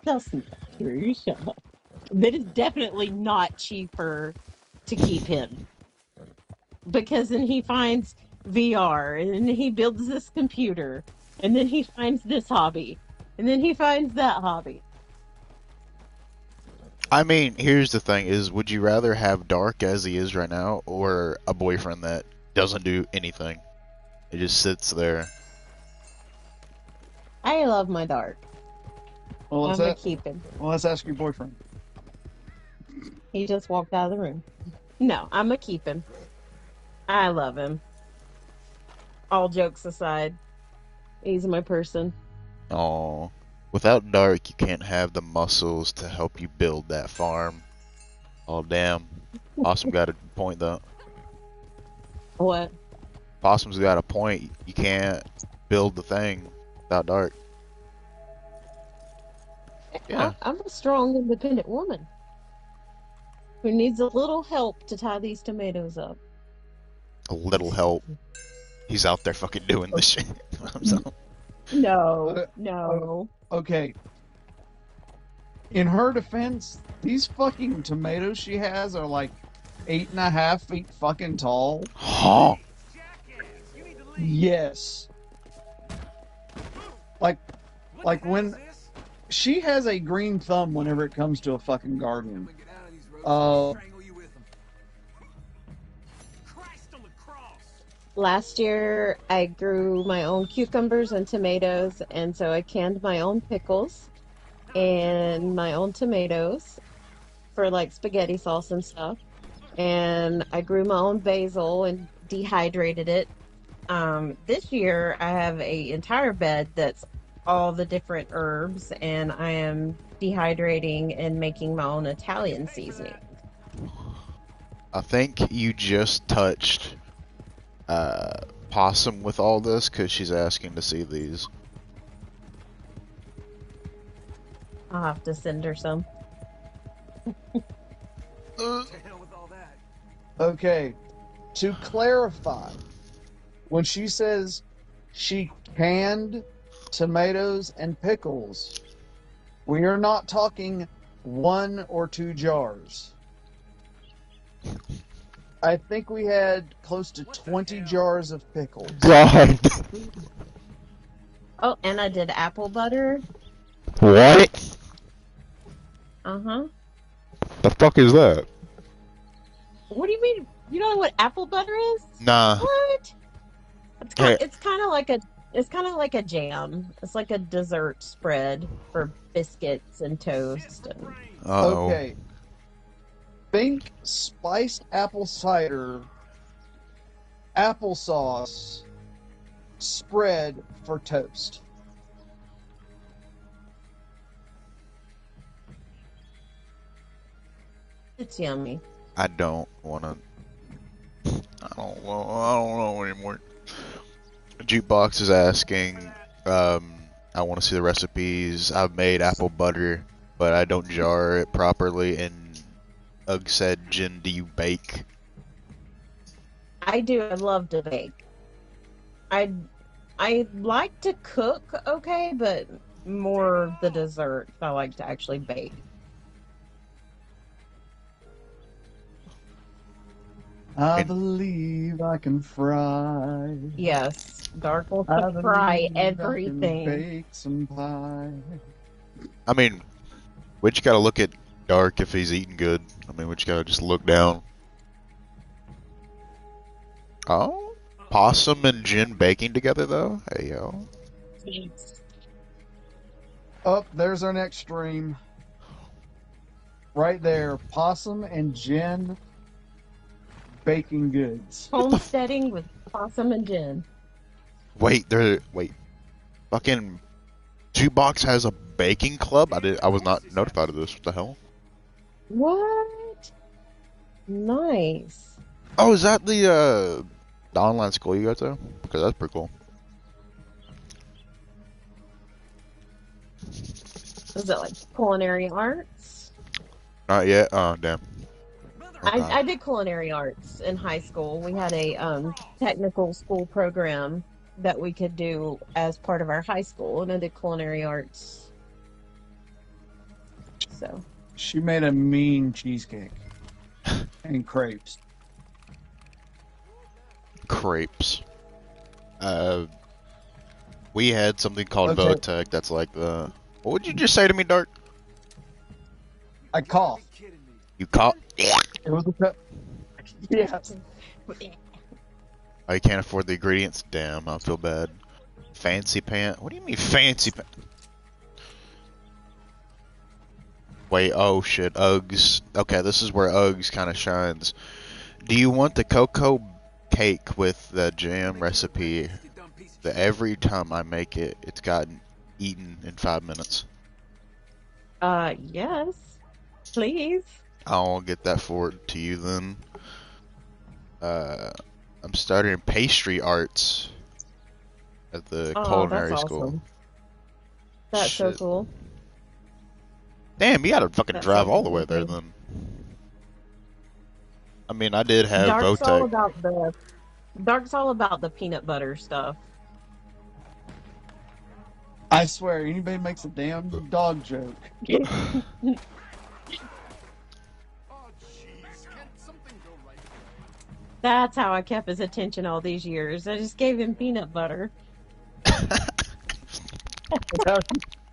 Speaker 3: Just shut up. that is definitely not cheaper to keep him. Because then he finds VR, and then he builds this computer, and then he finds this hobby, and then he finds that hobby.
Speaker 1: I mean, here's the thing: is would you rather have Dark as he is right now, or a boyfriend that doesn't do anything? It just sits there.
Speaker 3: I love my Dark.
Speaker 2: Well,
Speaker 3: I'm gonna keep him.
Speaker 2: let's ask your boyfriend.
Speaker 3: He just walked out of the room. No, I'm gonna keep him. I love him. All jokes aside, he's my person.
Speaker 1: Oh, without Dark, you can't have the muscles to help you build that farm. Oh damn, Possum got a point though.
Speaker 3: What?
Speaker 1: Possum's got a point. You can't build the thing without Dark. Yeah.
Speaker 3: I'm a strong, independent woman who needs a little help to tie these tomatoes up.
Speaker 1: A little help. He's out there fucking doing this shit.
Speaker 3: No, no.
Speaker 2: Okay. In her defense, these fucking tomatoes she has are like 8.5 feet fucking tall.
Speaker 1: Huh.
Speaker 2: Yes. Like when she has a green thumb whenever it comes to a fucking garden.
Speaker 3: Last year, I grew my own cucumbers and tomatoes, and so I canned my own pickles and my own tomatoes for like spaghetti sauce and stuff. And I grew my own basil and dehydrated it. This year, I have a entire bed that's all the different herbs, and I am dehydrating and making my own Italian seasoning.
Speaker 1: I think you just touched Possum with all this because she's asking to see these.
Speaker 3: I'll have to send her some.
Speaker 2: Okay. To clarify, when she says she canned tomatoes and pickles, we are not talking 1 or 2 jars. I think we had close to 20 jars of pickles.
Speaker 1: God.
Speaker 3: Oh, and I did apple butter.
Speaker 1: What?
Speaker 3: Uh-huh.
Speaker 1: The fuck is that?
Speaker 3: What do you mean? You don't know what apple butter is?
Speaker 1: Nah.
Speaker 3: What? It's
Speaker 1: Hey.
Speaker 3: kind of like a jam. It's like a dessert spread for biscuits and toast. And...
Speaker 1: Uh-oh.
Speaker 2: Okay. Think spiced apple cider, applesauce, spread for toast.
Speaker 3: It's yummy.
Speaker 1: I don't wanna. I don't know anymore. Jukebox is asking. I want to see the recipes. I've made apple butter, but I don't jar it properly. And Ugg said, "Jen, do you bake?"
Speaker 3: I do. I love to bake. I like to cook, okay, but more the dessert. I like to actually bake.
Speaker 2: I believe I can fry.
Speaker 3: Yes, Dark will
Speaker 2: I
Speaker 3: fry
Speaker 2: believe I can
Speaker 3: everything.
Speaker 2: bake some pie.
Speaker 1: I mean, we just gotta look at Dark if he's eating good. I mean, we just gotta just look down. Oh, Possum and Jen baking together though. Hey yo.
Speaker 2: Oh, there's our next stream. Right there, Possum and Jen baking goods.
Speaker 3: Homesteading with Possum and Jen.
Speaker 1: Wait, fucking Jukebox has a baking club. I was not notified of this. What the hell?
Speaker 3: What? Nice.
Speaker 1: Oh, is that the online school you go to? Because that's pretty cool.
Speaker 3: Is it like culinary arts?
Speaker 1: Not yet. Oh, damn.
Speaker 3: I did culinary arts in high school. We had a technical school program that we could do as part of our high school, and I did culinary arts. So
Speaker 2: She made a mean cheesecake and crepes.
Speaker 1: Crepes. Uh, we had something called
Speaker 2: Okay,
Speaker 1: Votech that's like the. What would you just say to me, Dark?
Speaker 2: I coughed.
Speaker 1: You caught? Yeah.
Speaker 2: It was a cup. Yes.
Speaker 1: I can't afford the ingredients. Damn, I feel bad. Fancy pant? What do you mean fancy pant? Wait, oh shit, Uggs. Okay, this is where Uggs kind of shines. Do you want the cocoa cake with the jam recipe that every time I make it, it's gotten eaten in 5 minutes?
Speaker 3: Yes, please.
Speaker 1: I'll get that forward to you then. Uh, I'm starting pastry arts at the
Speaker 3: Oh, that's
Speaker 1: culinary school.
Speaker 3: awesome. That's so
Speaker 1: Shit.
Speaker 3: cool.
Speaker 1: Damn, you gotta fucking
Speaker 3: That
Speaker 1: drive
Speaker 3: sounds
Speaker 1: all the way there
Speaker 3: amazing.
Speaker 1: then. I mean, I did have
Speaker 3: Dark's all
Speaker 1: Votech.
Speaker 3: about the Dark's all about the peanut butter stuff.
Speaker 2: I swear, anybody makes a damn dog joke.
Speaker 4: Oh, jeez. Can't something go right?
Speaker 3: That's how I kept his attention all these years. I just gave him peanut butter.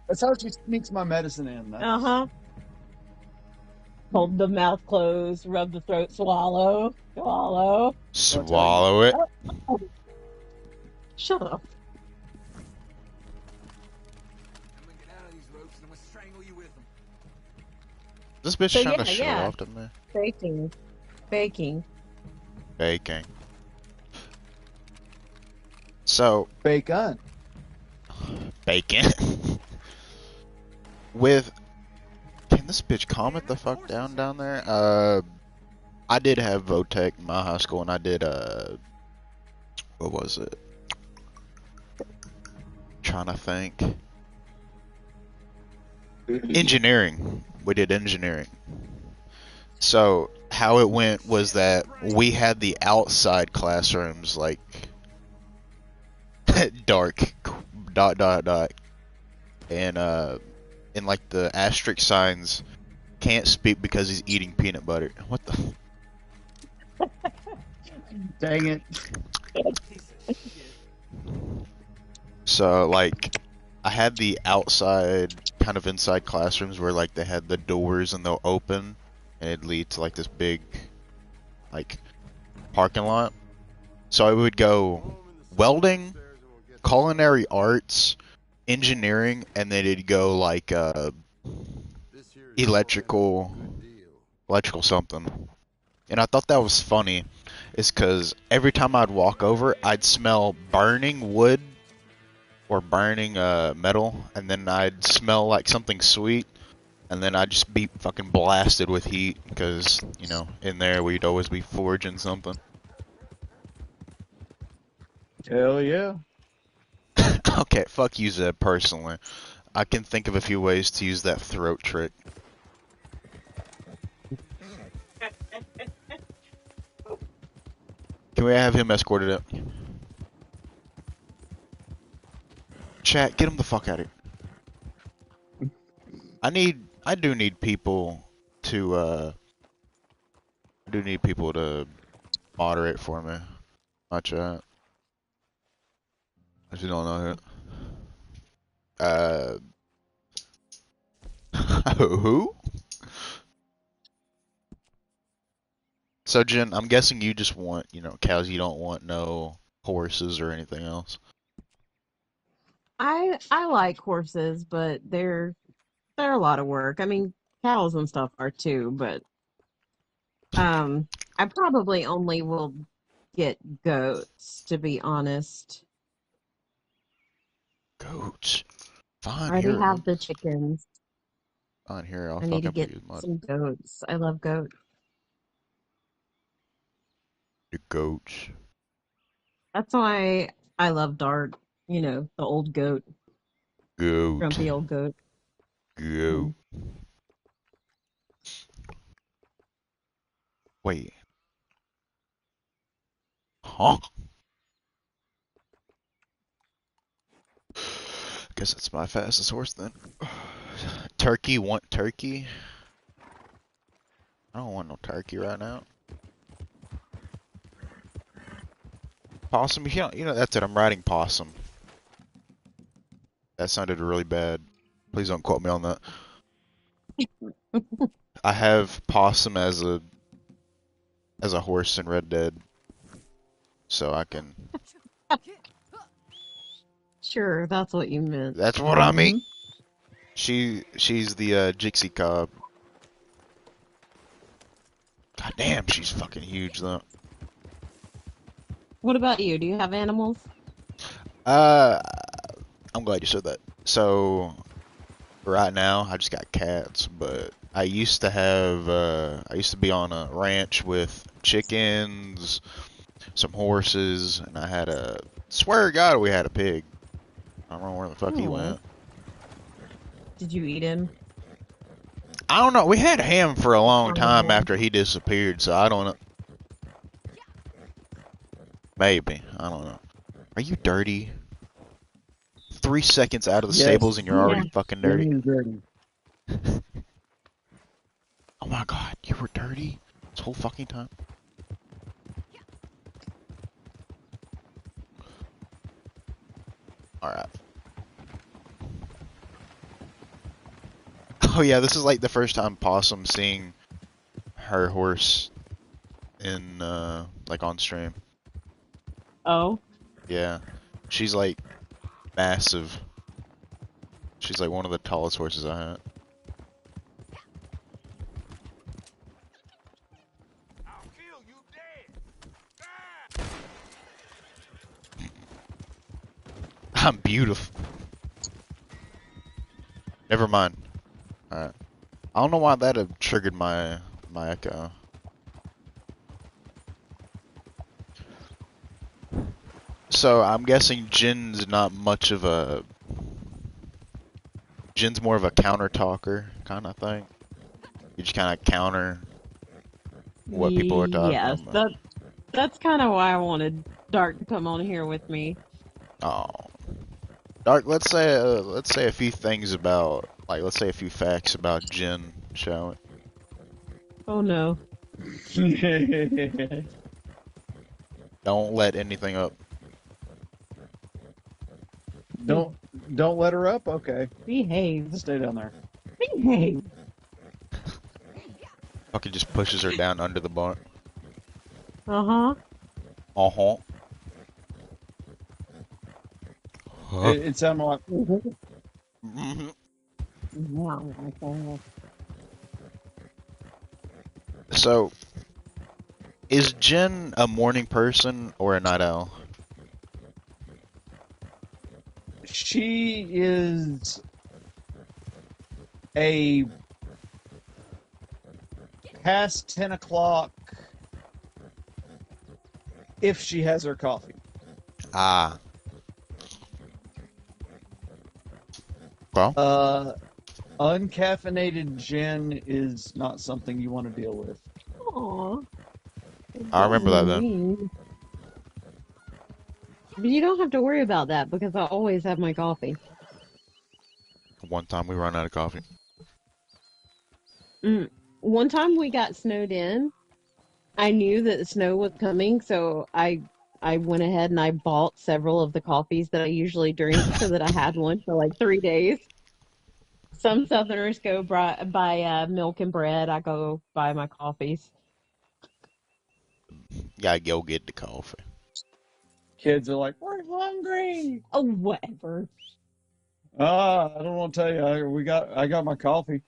Speaker 2: That's how she sneaks my medicine in.
Speaker 3: Uh-huh. Hold the mouth closed, rub the throat, swallow, swallow.
Speaker 2: I'll tell you.
Speaker 1: Swallow it.
Speaker 3: Shut up.
Speaker 4: I'm gonna get out of these ropes and I'm gonna strangle you with them.
Speaker 1: This bitch
Speaker 3: So
Speaker 1: trying
Speaker 3: yeah,
Speaker 1: to show
Speaker 3: yeah.
Speaker 1: off to me.
Speaker 3: Baking. Baking.
Speaker 1: Baking. So,
Speaker 2: Bacon.
Speaker 1: bacon. With. Can this bitch calm it the fuck down there? I did have Votech in my high school, and I did, what was it? Trying to think. Engineering. We did engineering. So, how it went was that we had the outside classrooms, like, dark, dot, dot, dot. And, in, like, the asterisk signs, can't speak because he's eating peanut butter. What the?
Speaker 2: Dang it.
Speaker 4: Piece of shit.
Speaker 1: So, like, I had the outside, kind of inside classrooms where, like, they had the doors and they'll open, and it'd lead to, like, this big, like, parking lot. So I would go welding, culinary arts, engineering, and then it'd go, like,
Speaker 4: This here is
Speaker 1: electrical,
Speaker 4: a good deal.
Speaker 1: electrical something. And I thought that was funny, is because every time I'd walk over, I'd smell burning wood or burning metal, and then I'd smell like something sweet, and then I'd just be fucking blasted with heat, because, you know, in there we'd always be forging something.
Speaker 2: Hell yeah.
Speaker 1: Okay, fuck you, Zeb, personally. I can think of a few ways to use that throat trick. Can we have him escorted up? Chat, get him the fuck out of here. I do need people to, moderate for me. My chat. If you don't know it. Who? So, Jen, I'm guessing you just want, you know, cows. You don't want no horses or anything else.
Speaker 3: I like horses, but they're a lot of work. I mean, cows and stuff are too, but I probably only will get goats, to be honest.
Speaker 1: Goats.
Speaker 3: I
Speaker 1: Fine,
Speaker 3: already
Speaker 1: here.
Speaker 3: have the chickens.
Speaker 1: Fine, here. I'll
Speaker 3: I need to
Speaker 1: fucking put
Speaker 3: get
Speaker 1: you in mud.
Speaker 3: some goats. I love goats.
Speaker 1: The goats.
Speaker 3: That's why I love Dart. You know, the old goat,
Speaker 1: Goat.
Speaker 3: grumpy old goat.
Speaker 1: Goat.
Speaker 3: Mm.
Speaker 1: Wait. Huh? Guess that's my fastest horse then. Turkey want turkey. I don't want no turkey right now. Possum, you know that's it. I'm riding possum. That sounded really bad. Please don't quote me on that. I have possum as a horse in Red Dead, so I can.
Speaker 3: Sure, that's what you meant.
Speaker 1: That's what I mean. She's the Jixie Cobb. God damn, she's fucking huge though.
Speaker 3: What about you? Do you have animals?
Speaker 1: Uh, I'm glad you said that. So right now I just got cats, but I used to have I used to be on a ranch with chickens, some horses, and I had swear to God we had a pig. I don't know where the fuck he
Speaker 3: Oh,
Speaker 1: went.
Speaker 3: did you eat him?
Speaker 1: I don't know. We had him for a long time
Speaker 3: Carnivore.
Speaker 1: after he disappeared, so I don't know. Maybe. I don't know. Are you dirty? 3 seconds out of the stables
Speaker 2: Yes.
Speaker 1: and you're
Speaker 3: Yeah.
Speaker 1: already fucking dirty.
Speaker 2: Extremely dirty.
Speaker 1: Oh my God, you were dirty this whole fucking time. Alright. Oh yeah, this is like the first time Possum seeing her horse in like on stream.
Speaker 3: Oh,
Speaker 1: Yeah. She's like massive. She's like one of the tallest horses I had.
Speaker 4: I'll kill you dead.
Speaker 1: I'm beautiful. Never mind. Alright. I don't know why that had triggered my echo. So I'm guessing Jin's not much of a Jin's more of a counter talker kind of thing. You just kind of counter what people are talking
Speaker 3: yes.
Speaker 1: about.
Speaker 3: That's kind of why I wanted Dark to come on here with me.
Speaker 1: Oh, Dark. Let's say a few things about like let's say a few facts about Jin, shall we?
Speaker 3: Oh no.
Speaker 1: Don't let anything up.
Speaker 2: don't don't let her up. Okay,
Speaker 3: Behave.
Speaker 2: stay down there.
Speaker 3: Behave.
Speaker 1: Fucking just pushes her down under the bar.
Speaker 3: Uh-huh.
Speaker 1: Uh-huh. Huh?
Speaker 2: It sounded like
Speaker 1: hmm
Speaker 3: Yeah.
Speaker 1: So, is Jin a morning person or a night owl?
Speaker 2: she is a past 10 o'clock if she has her coffee.
Speaker 1: Ah. Well,
Speaker 2: Uncaffeinated gin is not something you want to deal with.
Speaker 3: Aw.
Speaker 1: I remember that then.
Speaker 3: Mean. But you don't have to worry about that because I always have my coffee.
Speaker 1: One time we run out of coffee.
Speaker 3: One time we got snowed in. I knew that the snow was coming, so I went ahead and I bought several of the coffees that I usually drink so that I had one for like 3 days. Some Southerners go buy milk and bread. I go buy my coffees.
Speaker 1: Gotta go get the coffee.
Speaker 2: Kids are like, "We're hungry."
Speaker 3: Oh, whatever.
Speaker 2: I don't want to tell you. I got my coffee.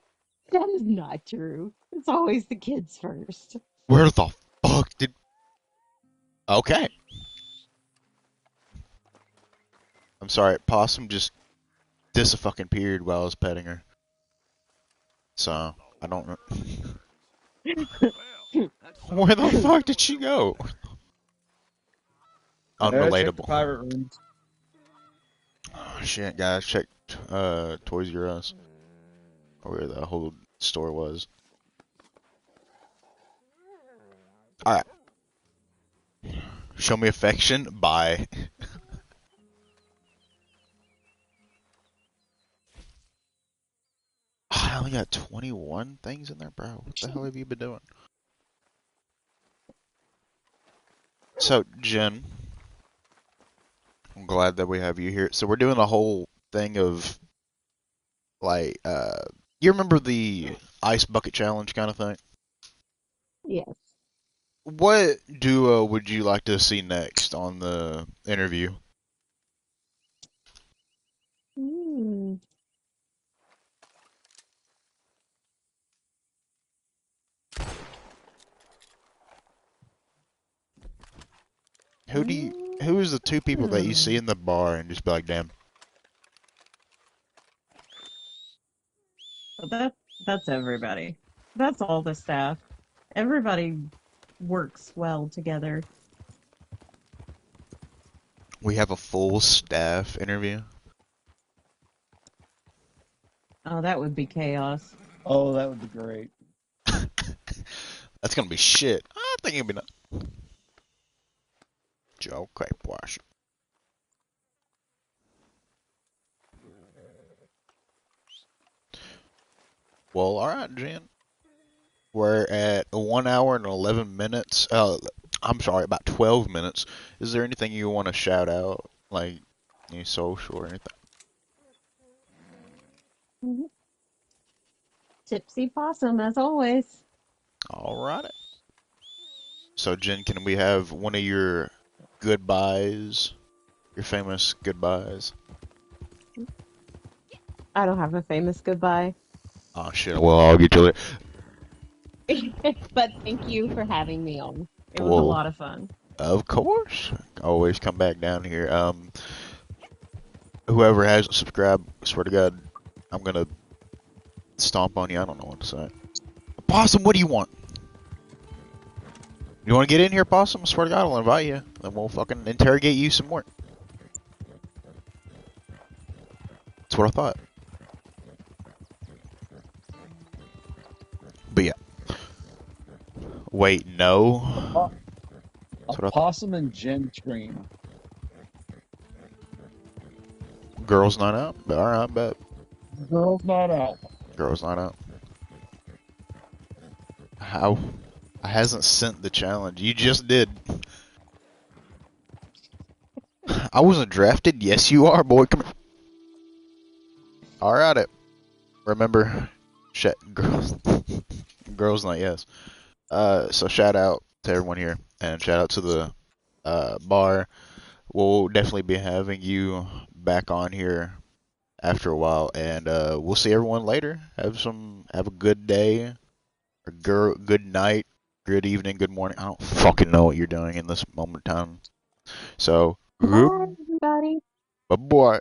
Speaker 3: That is not true. It's always the kids first.
Speaker 1: Where the fuck did... Okay. I'm sorry, Possum just dis-a-fucking period while I was petting her. So, I don't know.
Speaker 4: Well, that's
Speaker 1: Where the fuck did she go?
Speaker 2: Check the
Speaker 1: Unrelatable.
Speaker 2: pirate room.
Speaker 1: Oh, shit, guys, check Toys R Us. Or where the whole store was. Alright. Show me affection? Bye. I only got 21 things in there, bro. What the hell have you been doing? So, Jen, I'm glad that we have you here. So we're doing a whole thing of like, you remember the ice bucket challenge kind of thing?
Speaker 3: Yes.
Speaker 1: What duo would you like to see next on the interview?
Speaker 3: Hmm.
Speaker 1: Who is the two people that you see
Speaker 3: Hmm.
Speaker 1: in the bar and just be like, damn,
Speaker 3: But that's everybody. That's all the staff. Everybody works well together.
Speaker 1: we have a full staff interview?
Speaker 3: Oh, that would be chaos.
Speaker 2: Oh, that would be great.
Speaker 1: That's gonna be shit. I think it'll be not. Joe Crape Wash. Well, alright, Jen. We're at 1 hour and 11 minutes. I'm sorry, about 12 minutes. Is there anything you want to shout out? Like, any social or anything?
Speaker 3: Mhm. Tipsy possum, as always.
Speaker 1: Alright. So, Jen, can we have one of your goodbyes? Your famous goodbyes?
Speaker 3: I don't have a famous goodbye.
Speaker 1: Oh, shit. Well, I'll get you later.
Speaker 3: But thank you for having me on. It was a
Speaker 1: Well,
Speaker 3: lot of fun.
Speaker 1: of course. Always come back down here. Whoever hasn't subscribed, I swear to God, I'm gonna stomp on you. I don't know what to say. Possum, what do you want? You want to get in here, Possum? I swear to God, I'll invite you. Then we'll fucking interrogate you some more. That's what I thought. But yeah. Wait, no.
Speaker 2: A, po- a
Speaker 1: That's what I thought.
Speaker 2: possum and gin stream.
Speaker 1: Girls night out? Alright, bet.
Speaker 2: Girls not out.
Speaker 1: Girls night out. How? I hasn't sent the challenge. You just did. I wasn't drafted. Yes, you are, boy. Come here. Alright. Remember, girls, girls night. Yes. So shout out to everyone here, and shout out to the bar. We'll definitely be having you back on here after a while, and we'll see everyone later. Have a good day, or good night, good evening, good morning. I don't fucking know what you're doing in this moment in time. So,
Speaker 3: Bye, everybody.
Speaker 1: bye bye.